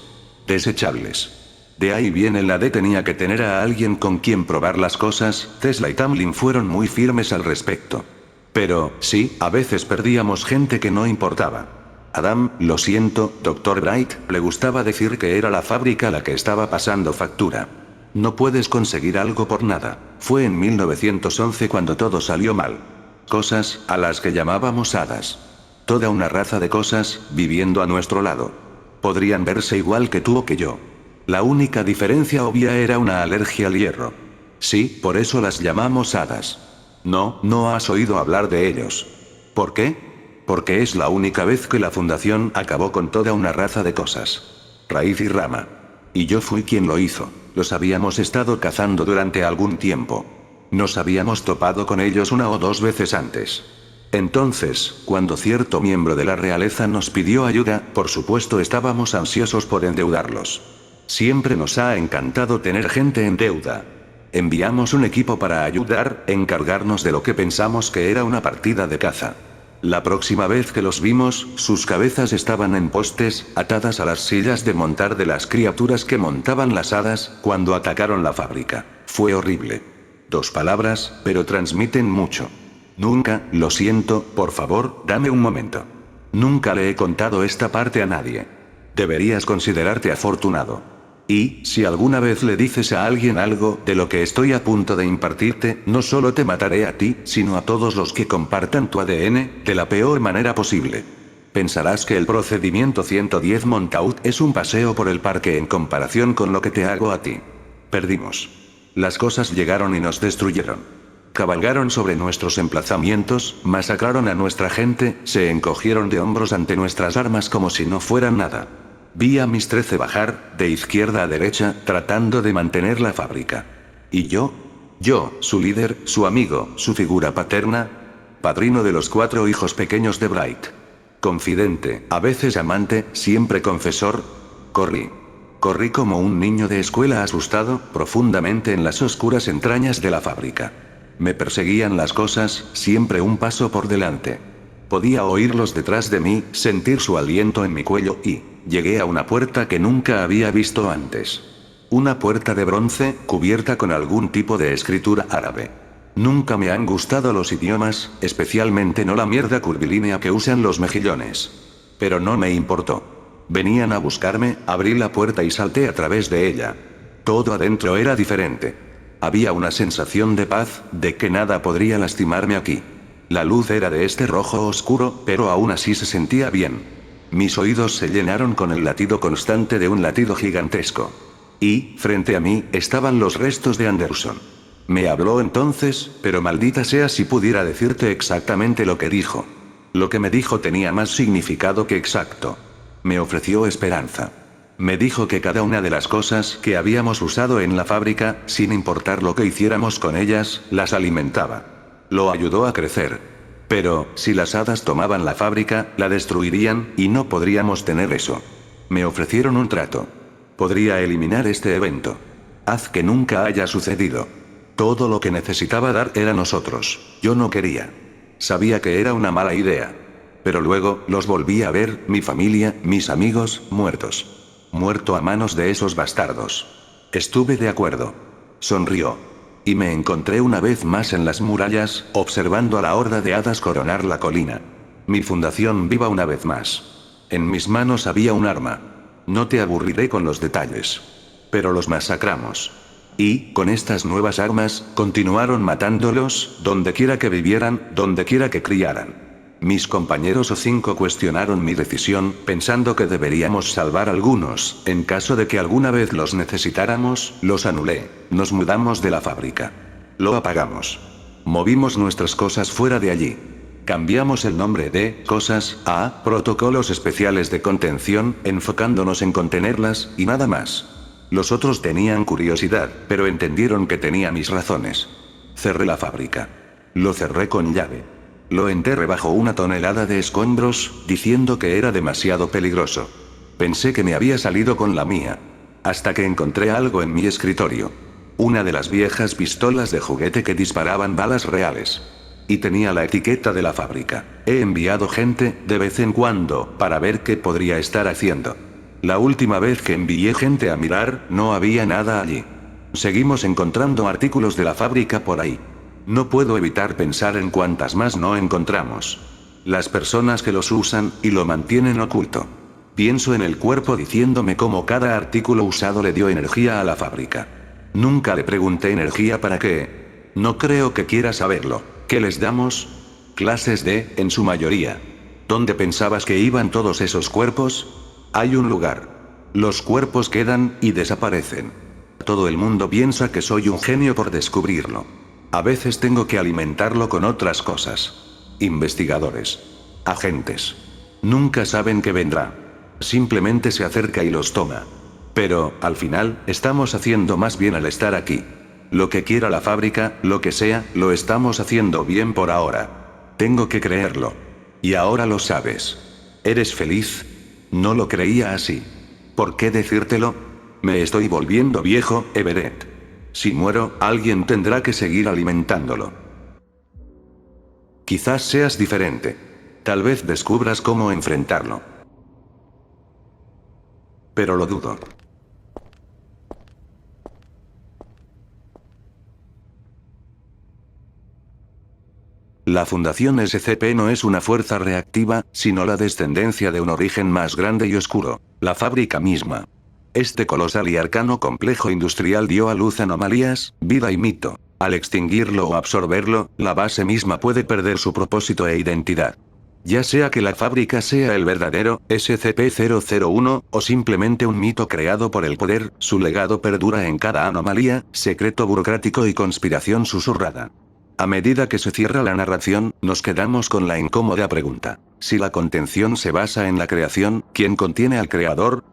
Desechables. De ahí viene la D, tenía que tener a alguien con quien probar las cosas. Tesla y Tamlin fueron muy firmes al respecto. Pero, sí, a veces perdíamos gente que no importaba. Adam, lo siento, Dr. Bright, le gustaba decir que era la fábrica la que estaba pasando factura. No puedes conseguir algo por nada. Fue en 1911 cuando todo salió mal. Cosas, a las que llamábamos hadas. Toda una raza de cosas, viviendo a nuestro lado. Podrían verse igual que tú o que yo. La única diferencia obvia era una alergia al hierro. Sí, por eso las llamamos hadas. No has oído hablar de ellos. ¿Por qué? Porque es la única vez que la fundación acabó con toda una raza de cosas. Raíz y rama. Y yo fui quien lo hizo. Los habíamos estado cazando durante algún tiempo. Nos habíamos topado con ellos una o dos veces antes. Entonces, cuando cierto miembro de la realeza nos pidió ayuda, por supuesto estábamos ansiosos por endeudarlos. Siempre nos ha encantado tener gente en deuda. Enviamos un equipo para ayudar, encargarnos de lo que pensamos que era una partida de caza. La próxima vez que los vimos, sus cabezas estaban en postes, atadas a las sillas de montar de las criaturas que montaban las hadas, cuando atacaron la fábrica. Fue horrible. 2 palabras, pero transmiten mucho. Nunca, lo siento, por favor, dame un momento. Nunca le he contado esta parte a nadie. Deberías considerarte afortunado. Y, si alguna vez le dices a alguien algo de lo que estoy a punto de impartirte, no solo te mataré a ti, sino a todos los que compartan tu ADN, de la peor manera posible. Pensarás que el procedimiento 110 Montaut es un paseo por el parque en comparación con lo que te hago a ti. Perdimos. Las cosas llegaron y nos destruyeron. Cabalgaron sobre nuestros emplazamientos, masacraron a nuestra gente, se encogieron de hombros ante nuestras armas como si no fueran nada. Vi a mis 13 bajar, de izquierda a derecha, tratando de mantener la fábrica. Y yo, su líder, su amigo, su figura paterna, padrino de los 4 hijos pequeños de Bright. Confidente, a veces amante, siempre confesor, corrí. Corrí como un niño de escuela asustado, profundamente en las oscuras entrañas de la fábrica. Me perseguían las cosas, siempre un paso por delante. Podía oírlos detrás de mí, sentir su aliento en mi cuello y llegué a una puerta que nunca había visto antes. Una puerta de bronce, cubierta con algún tipo de escritura árabe. Nunca me han gustado los idiomas, especialmente no la mierda curvilínea que usan los mejillones. Pero no me importó. Venían a buscarme, abrí la puerta y salté a través de ella. Todo adentro era diferente. Había una sensación de paz, de que nada podría lastimarme aquí. La luz era de este rojo oscuro, pero aún así se sentía bien. Mis oídos se llenaron con el latido constante de un latido gigantesco. Y, frente a mí, estaban los restos de Anderson. Me habló entonces, pero maldita sea si pudiera decirte exactamente lo que dijo. Lo que me dijo tenía más significado que exacto. Me ofreció esperanza. Me dijo que cada una de las cosas que habíamos usado en la fábrica, sin importar lo que hiciéramos con ellas, las alimentaba. Lo ayudó a crecer. Pero, si las hadas tomaban la fábrica, la destruirían, y no podríamos tener eso. Me ofrecieron un trato. Podría eliminar este evento. Haz que nunca haya sucedido. Todo lo que necesitaba dar era nosotros. Yo no quería. Sabía que era una mala idea. Pero luego, los volví a ver, mi familia, mis amigos, muertos. Muerto a manos de esos bastardos. Estuve de acuerdo. Sonrió. Y me encontré una vez más en las murallas, observando a la horda de hadas coronar la colina. Mi fundación viva una vez más. En mis manos había un arma. No te aburriré con los detalles. Pero los masacramos. Y, con estas nuevas armas, continuaron matándolos, donde quiera que vivieran, donde quiera que criaran. Mis compañeros O5 cuestionaron mi decisión, pensando que deberíamos salvar algunos, en caso de que alguna vez los necesitáramos, los anulé. Nos mudamos de la fábrica. Lo apagamos. Movimos nuestras cosas fuera de allí. Cambiamos el nombre de cosas a protocolos especiales de contención, enfocándonos en contenerlas, y nada más. Los otros tenían curiosidad, pero entendieron que tenía mis razones. Cerré la fábrica. Lo cerré con llave. Lo enterré bajo una tonelada de escombros, diciendo que era demasiado peligroso. Pensé que me había salido con la mía. Hasta que encontré algo en mi escritorio. Una de las viejas pistolas de juguete que disparaban balas reales. Y tenía la etiqueta de la fábrica. He enviado gente, de vez en cuando, para ver qué podría estar haciendo. La última vez que envié gente a mirar, no había nada allí. Seguimos encontrando artículos de la fábrica por ahí. No puedo evitar pensar en cuántas más no encontramos. Las personas que los usan, y lo mantienen oculto. Pienso en el cuerpo diciéndome cómo cada artículo usado le dio energía a la fábrica. Nunca le pregunté energía para qué. No creo que quiera saberlo. ¿Qué les damos? Clases de, en su mayoría. ¿Dónde pensabas que iban todos esos cuerpos? Hay un lugar. Los cuerpos quedan, y desaparecen. Todo el mundo piensa que soy un genio por descubrirlo. A veces tengo que alimentarlo con otras cosas. Investigadores. Agentes. Nunca saben que vendrá. Simplemente se acerca y los toma. Pero, al final, estamos haciendo más bien al estar aquí. Lo que quiera la fábrica, lo que sea, lo estamos haciendo bien por ahora. Tengo que creerlo. Y ahora lo sabes. ¿Eres feliz? No lo creía así. ¿Por qué decírtelo? Me estoy volviendo viejo, Everett. Si muero, alguien tendrá que seguir alimentándolo. Quizás seas diferente. Tal vez descubras cómo enfrentarlo. Pero lo dudo. La Fundación SCP no es una fuerza reactiva, sino la descendencia de un origen más grande y oscuro, la fábrica misma. Este colosal y arcano complejo industrial dio a luz anomalías, vida y mito. Al extinguirlo o absorberlo, la base misma puede perder su propósito e identidad. Ya sea que la fábrica sea el verdadero SCP-001, o simplemente un mito creado por el poder, su legado perdura en cada anomalía, secreto burocrático y conspiración susurrada. A medida que se cierra la narración, nos quedamos con la incómoda pregunta. Si la contención se basa en la creación, ¿quién contiene al creador?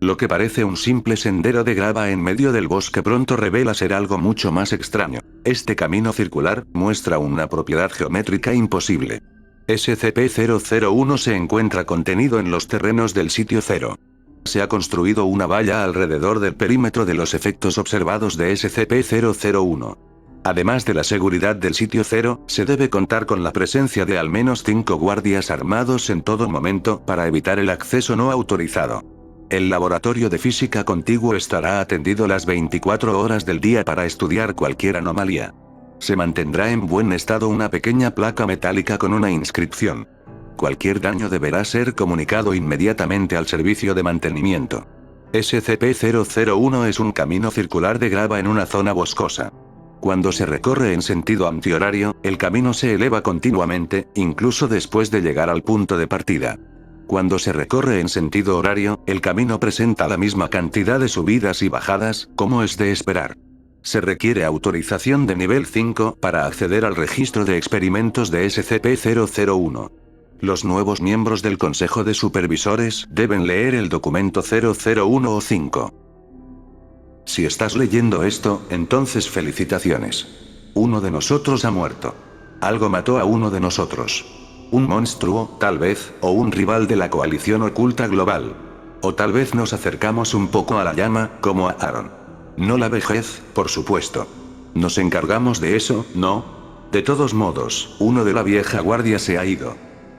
Lo que parece un simple sendero de grava en medio del bosque pronto revela ser algo mucho más extraño. Este camino circular muestra una propiedad geométrica imposible. SCP-001 se encuentra contenido en los terrenos del sitio cero. Se ha construido una valla alrededor del perímetro de los efectos observados de SCP-001. Además de la seguridad del sitio cero, se debe contar con la presencia de al menos 5 guardias armados en todo momento para evitar el acceso no autorizado. El laboratorio de física contiguo estará atendido las 24 horas del día para estudiar cualquier anomalía. Se mantendrá en buen estado una pequeña placa metálica con una inscripción. Cualquier daño deberá ser comunicado inmediatamente al servicio de mantenimiento. SCP-001 es un camino circular de grava en una zona boscosa. Cuando se recorre en sentido antihorario, el camino se eleva continuamente, incluso después de llegar al punto de partida. Cuando se recorre en sentido horario, el camino presenta la misma cantidad de subidas y bajadas, como es de esperar. Se requiere autorización de nivel 5 para acceder al registro de experimentos de SCP-001. Los nuevos miembros del Consejo de Supervisores deben leer el documento 001 o 5. Si estás leyendo esto, entonces felicitaciones. Uno de nosotros ha muerto. Algo mató a uno de nosotros. Un monstruo, tal vez, o un rival de la coalición oculta global. O tal vez nos acercamos un poco a la llama, como a Aaron. No la vejez, por supuesto. Nos encargamos de eso, ¿no? De todos modos, uno de la vieja guardia se ha ido.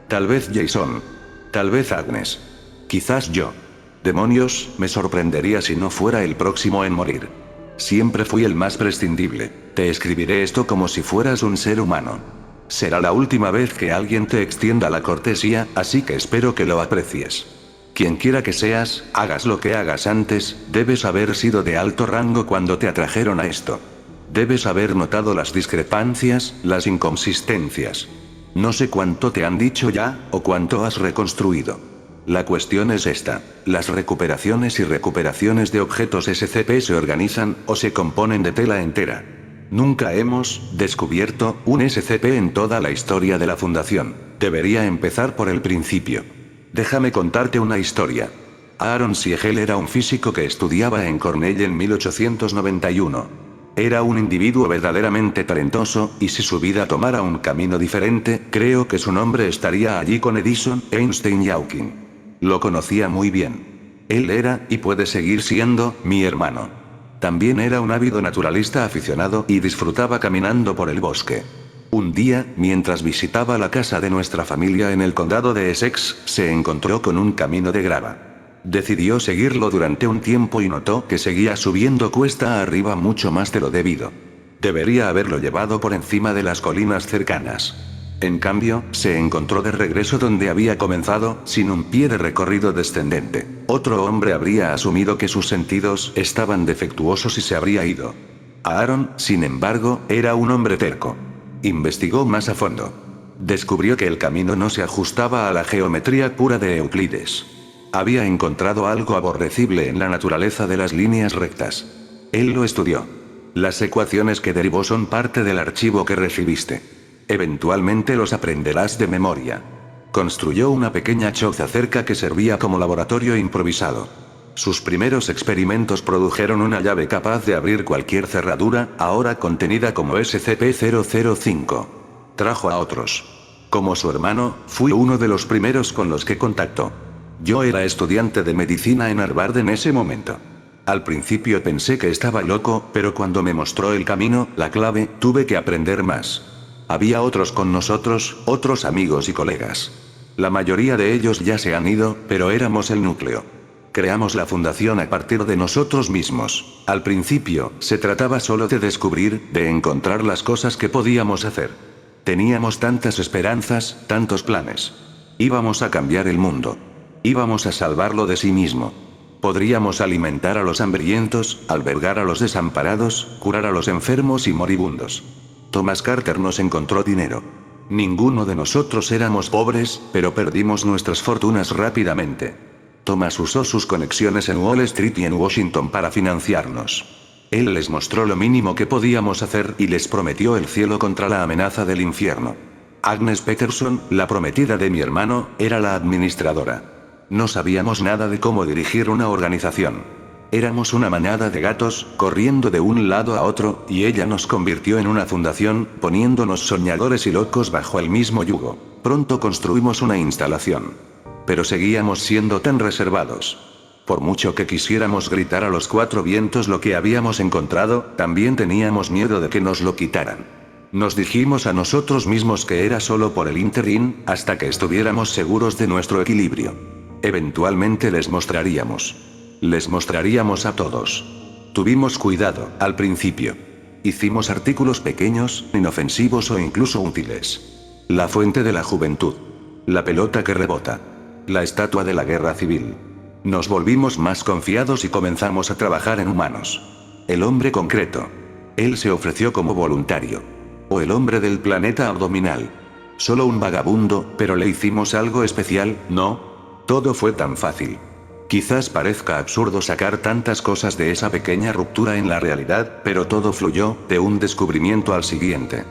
Tal vez Jason. Tal vez Agnes. Quizás yo. Demonios, me sorprendería si no fuera el próximo en morir. Siempre fui el más prescindible. Te escribiré esto como si fueras un ser humano. Será la última vez que alguien te extienda la cortesía, así que espero que lo aprecies. Quienquiera que seas, hagas lo que hagas antes, debes haber sido de alto rango cuando te atrajeron a esto. Debes haber notado las discrepancias, las inconsistencias. No sé cuánto te han dicho ya, o cuánto has reconstruido. La cuestión es esta: las recuperaciones y recuperaciones de objetos SCP se organizan, o se componen de tela entera. Nunca hemos descubierto un SCP en toda la historia de la Fundación. Debería empezar por el principio. Déjame contarte una historia. Aaron Siegel era un físico que estudiaba en Cornell en 1891. Era un individuo verdaderamente talentoso, y si su vida tomara un camino diferente, creo que su nombre estaría allí con Edison, Einstein y Hawking. Lo conocía muy bien. Él era, y puede seguir siendo, mi hermano. También era un ávido naturalista aficionado y disfrutaba caminando por el bosque. Un día, mientras visitaba la casa de nuestra familia en el condado de Essex, se encontró con un camino de grava. Decidió seguirlo durante un tiempo y notó que seguía subiendo cuesta arriba mucho más de lo debido. Debería haberlo llevado por encima de las colinas cercanas. En cambio, se encontró de regreso donde había comenzado, sin un pie de recorrido descendente. Otro hombre habría asumido que sus sentidos estaban defectuosos y se habría ido. Aaron, sin embargo, era un hombre terco. Investigó más a fondo. Descubrió que el camino no se ajustaba a la geometría pura de Euclides. Había encontrado algo aborrecible en la naturaleza de las líneas rectas. Él lo estudió. Las ecuaciones que derivó son parte del archivo que recibiste. Eventualmente los aprenderás de memoria. Construyó una pequeña choza cerca que servía como laboratorio improvisado. Sus primeros experimentos produjeron una llave capaz de abrir cualquier cerradura, ahora contenida como SCP-005. Trajo a otros. Como su hermano, fui uno de los primeros con los que contactó. Yo era estudiante de medicina en Harvard en ese momento. Al principio pensé que estaba loco, pero cuando me mostró el camino, la clave, tuve que aprender más. Había otros con nosotros, otros amigos y colegas. La mayoría de ellos ya se han ido, pero éramos el núcleo. Creamos la fundación a partir de nosotros mismos. Al principio, se trataba solo de descubrir, de encontrar las cosas que podíamos hacer. Teníamos tantas esperanzas, tantos planes. Íbamos a cambiar el mundo. Íbamos a salvarlo de sí mismo. Podríamos alimentar a los hambrientos, albergar a los desamparados, curar a los enfermos y moribundos. Thomas Carter nos encontró dinero. Ninguno de nosotros éramos pobres, pero perdimos nuestras fortunas rápidamente. Thomas usó sus conexiones en Wall Street y en Washington para financiarnos. Él les mostró lo mínimo que podíamos hacer y les prometió el cielo contra la amenaza del infierno. Agnes Peterson, la prometida de mi hermano, era la administradora. No sabíamos nada de cómo dirigir una organización. Éramos una manada de gatos, corriendo de un lado a otro, y ella nos convirtió en una fundación, poniéndonos soñadores y locos bajo el mismo yugo. Pronto construimos una instalación. Pero seguíamos siendo tan reservados. Por mucho que quisiéramos gritar a los cuatro vientos lo que habíamos encontrado, también teníamos miedo de que nos lo quitaran. Nos dijimos a nosotros mismos que era solo por el interín, hasta que estuviéramos seguros de nuestro equilibrio. Eventualmente les mostraríamos. Les mostraríamos a todos. Tuvimos cuidado, al principio. Hicimos artículos pequeños, inofensivos o incluso útiles. La fuente de la juventud. La pelota que rebota. La estatua de la guerra civil. Nos volvimos más confiados y comenzamos a trabajar en humanos. El hombre concreto. Él se ofreció como voluntario. O el hombre del planeta abdominal. Solo un vagabundo, pero le hicimos algo especial, ¿no? Todo fue tan fácil. Quizás parezca absurdo sacar tantas cosas de esa pequeña ruptura en la realidad, pero todo fluyó, de un descubrimiento al siguiente.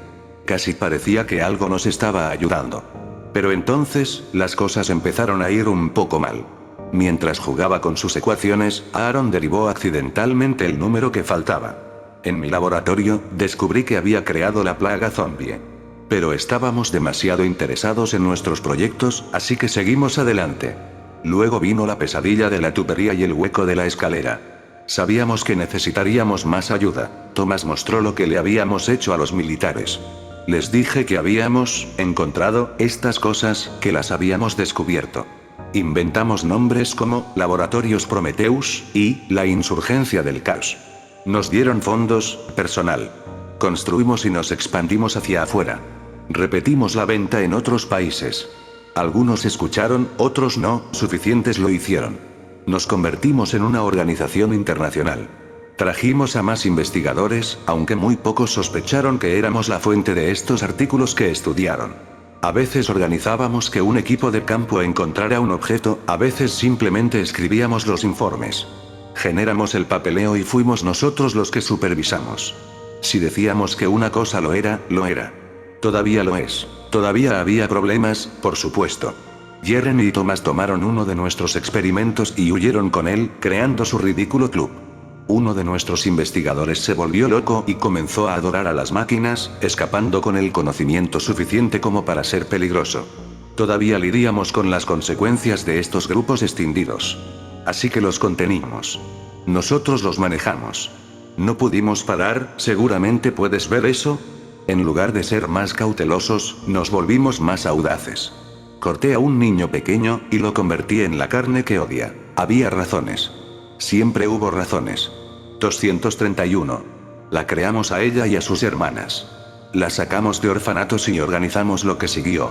Casi parecía que algo nos estaba ayudando. Pero entonces, las cosas empezaron a ir un poco mal. Mientras jugaba con sus ecuaciones, Aaron derivó accidentalmente el número que faltaba. En mi laboratorio, descubrí que había creado la plaga zombie. Pero estábamos demasiado interesados en nuestros proyectos, así que seguimos adelante. Luego vino la pesadilla de la tubería y el hueco de la escalera. Sabíamos que necesitaríamos más ayuda. Thomas mostró lo que le habíamos hecho a los militares. Les dije que habíamos encontrado estas cosas, que las habíamos descubierto. Inventamos nombres como Laboratorios Prometheus y la Insurgencia del Caos. Nos dieron fondos, personal. Construimos y nos expandimos hacia afuera. Repetimos la venta en otros países. Algunos escucharon, otros no, suficientes lo hicieron. Nos convertimos en una organización internacional. Trajimos a más investigadores, aunque muy pocos sospecharon que éramos la fuente de estos artículos que estudiaron. A veces organizábamos que un equipo de campo encontrara un objeto, a veces simplemente escribíamos los informes. Generamos el papeleo y fuimos nosotros los que supervisamos. Si decíamos que una cosa lo era, lo era. Todavía lo es. Todavía había problemas, por supuesto. Jeremy y Thomas tomaron uno de nuestros experimentos y huyeron con él, creando su ridículo club. Uno de nuestros investigadores se volvió loco y comenzó a adorar a las máquinas, escapando con el conocimiento suficiente como para ser peligroso. Todavía lidiamos con las consecuencias de estos grupos escindidos. Así que los contenimos. Nosotros los manejamos. No pudimos parar, seguramente puedes ver eso. En lugar de ser más cautelosos, nos volvimos más audaces. Corté a un niño pequeño, y lo convertí en la carne que odia. Había razones. Siempre hubo razones. 231. La creamos a ella y a sus hermanas. La sacamos de orfanatos y organizamos lo que siguió.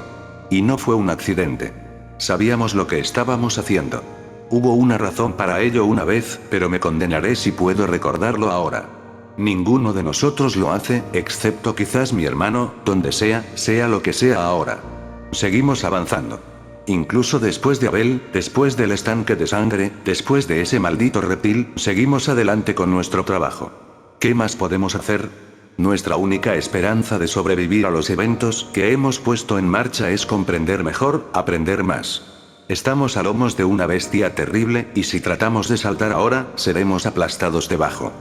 Y no fue un accidente. Sabíamos lo que estábamos haciendo. Hubo una razón para ello una vez, pero me condenaré si puedo recordarlo ahora. Ninguno de nosotros lo hace, excepto quizás mi hermano, donde sea lo que sea ahora. Seguimos avanzando. Incluso después de Abel, después del estanque de sangre, después de ese maldito reptil, seguimos adelante con nuestro trabajo. ¿Qué más podemos hacer? Nuestra única esperanza de sobrevivir a los eventos que hemos puesto en marcha es comprender mejor, aprender más. Estamos a lomos de una bestia terrible, y si tratamos de saltar ahora, seremos aplastados debajo.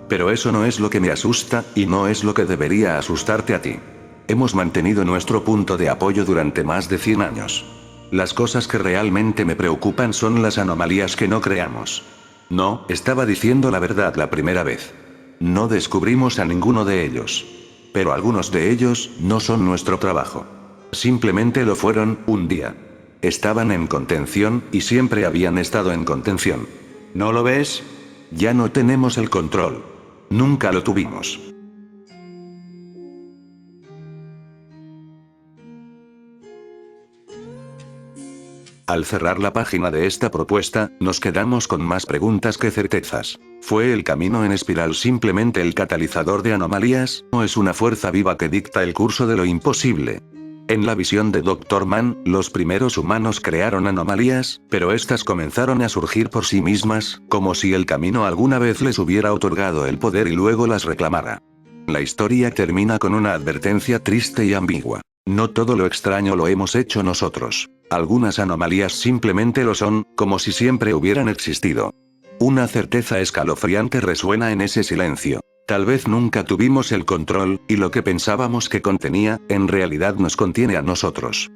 Pero eso no es lo que me asusta, y no es lo que debería asustarte a ti. Hemos mantenido nuestro punto de apoyo durante más de 100 años. Las cosas que realmente me preocupan son las anomalías que no creamos. No, estaba diciendo la verdad la primera vez. No descubrimos a ninguno de ellos. Pero algunos de ellos no son nuestro trabajo. Simplemente lo fueron, un día. Estaban en contención, y siempre habían estado en contención. ¿No lo ves? Ya no tenemos el control. Nunca lo tuvimos. Al cerrar la página de esta propuesta, nos quedamos con más preguntas que certezas. ¿Fue el camino en espiral simplemente el catalizador de anomalías, o es una fuerza viva que dicta el curso de lo imposible? En la visión de Dr. Mann, los primeros humanos crearon anomalías, pero estas comenzaron a surgir por sí mismas, como si el camino alguna vez les hubiera otorgado el poder y luego las reclamara. La historia termina con una advertencia triste y ambigua. No todo lo extraño lo hemos hecho nosotros. Algunas anomalías simplemente lo son, como si siempre hubieran existido. Una certeza escalofriante resuena en ese silencio. Tal vez nunca tuvimos el control, y lo que pensábamos que contenía, en realidad nos contiene a nosotros.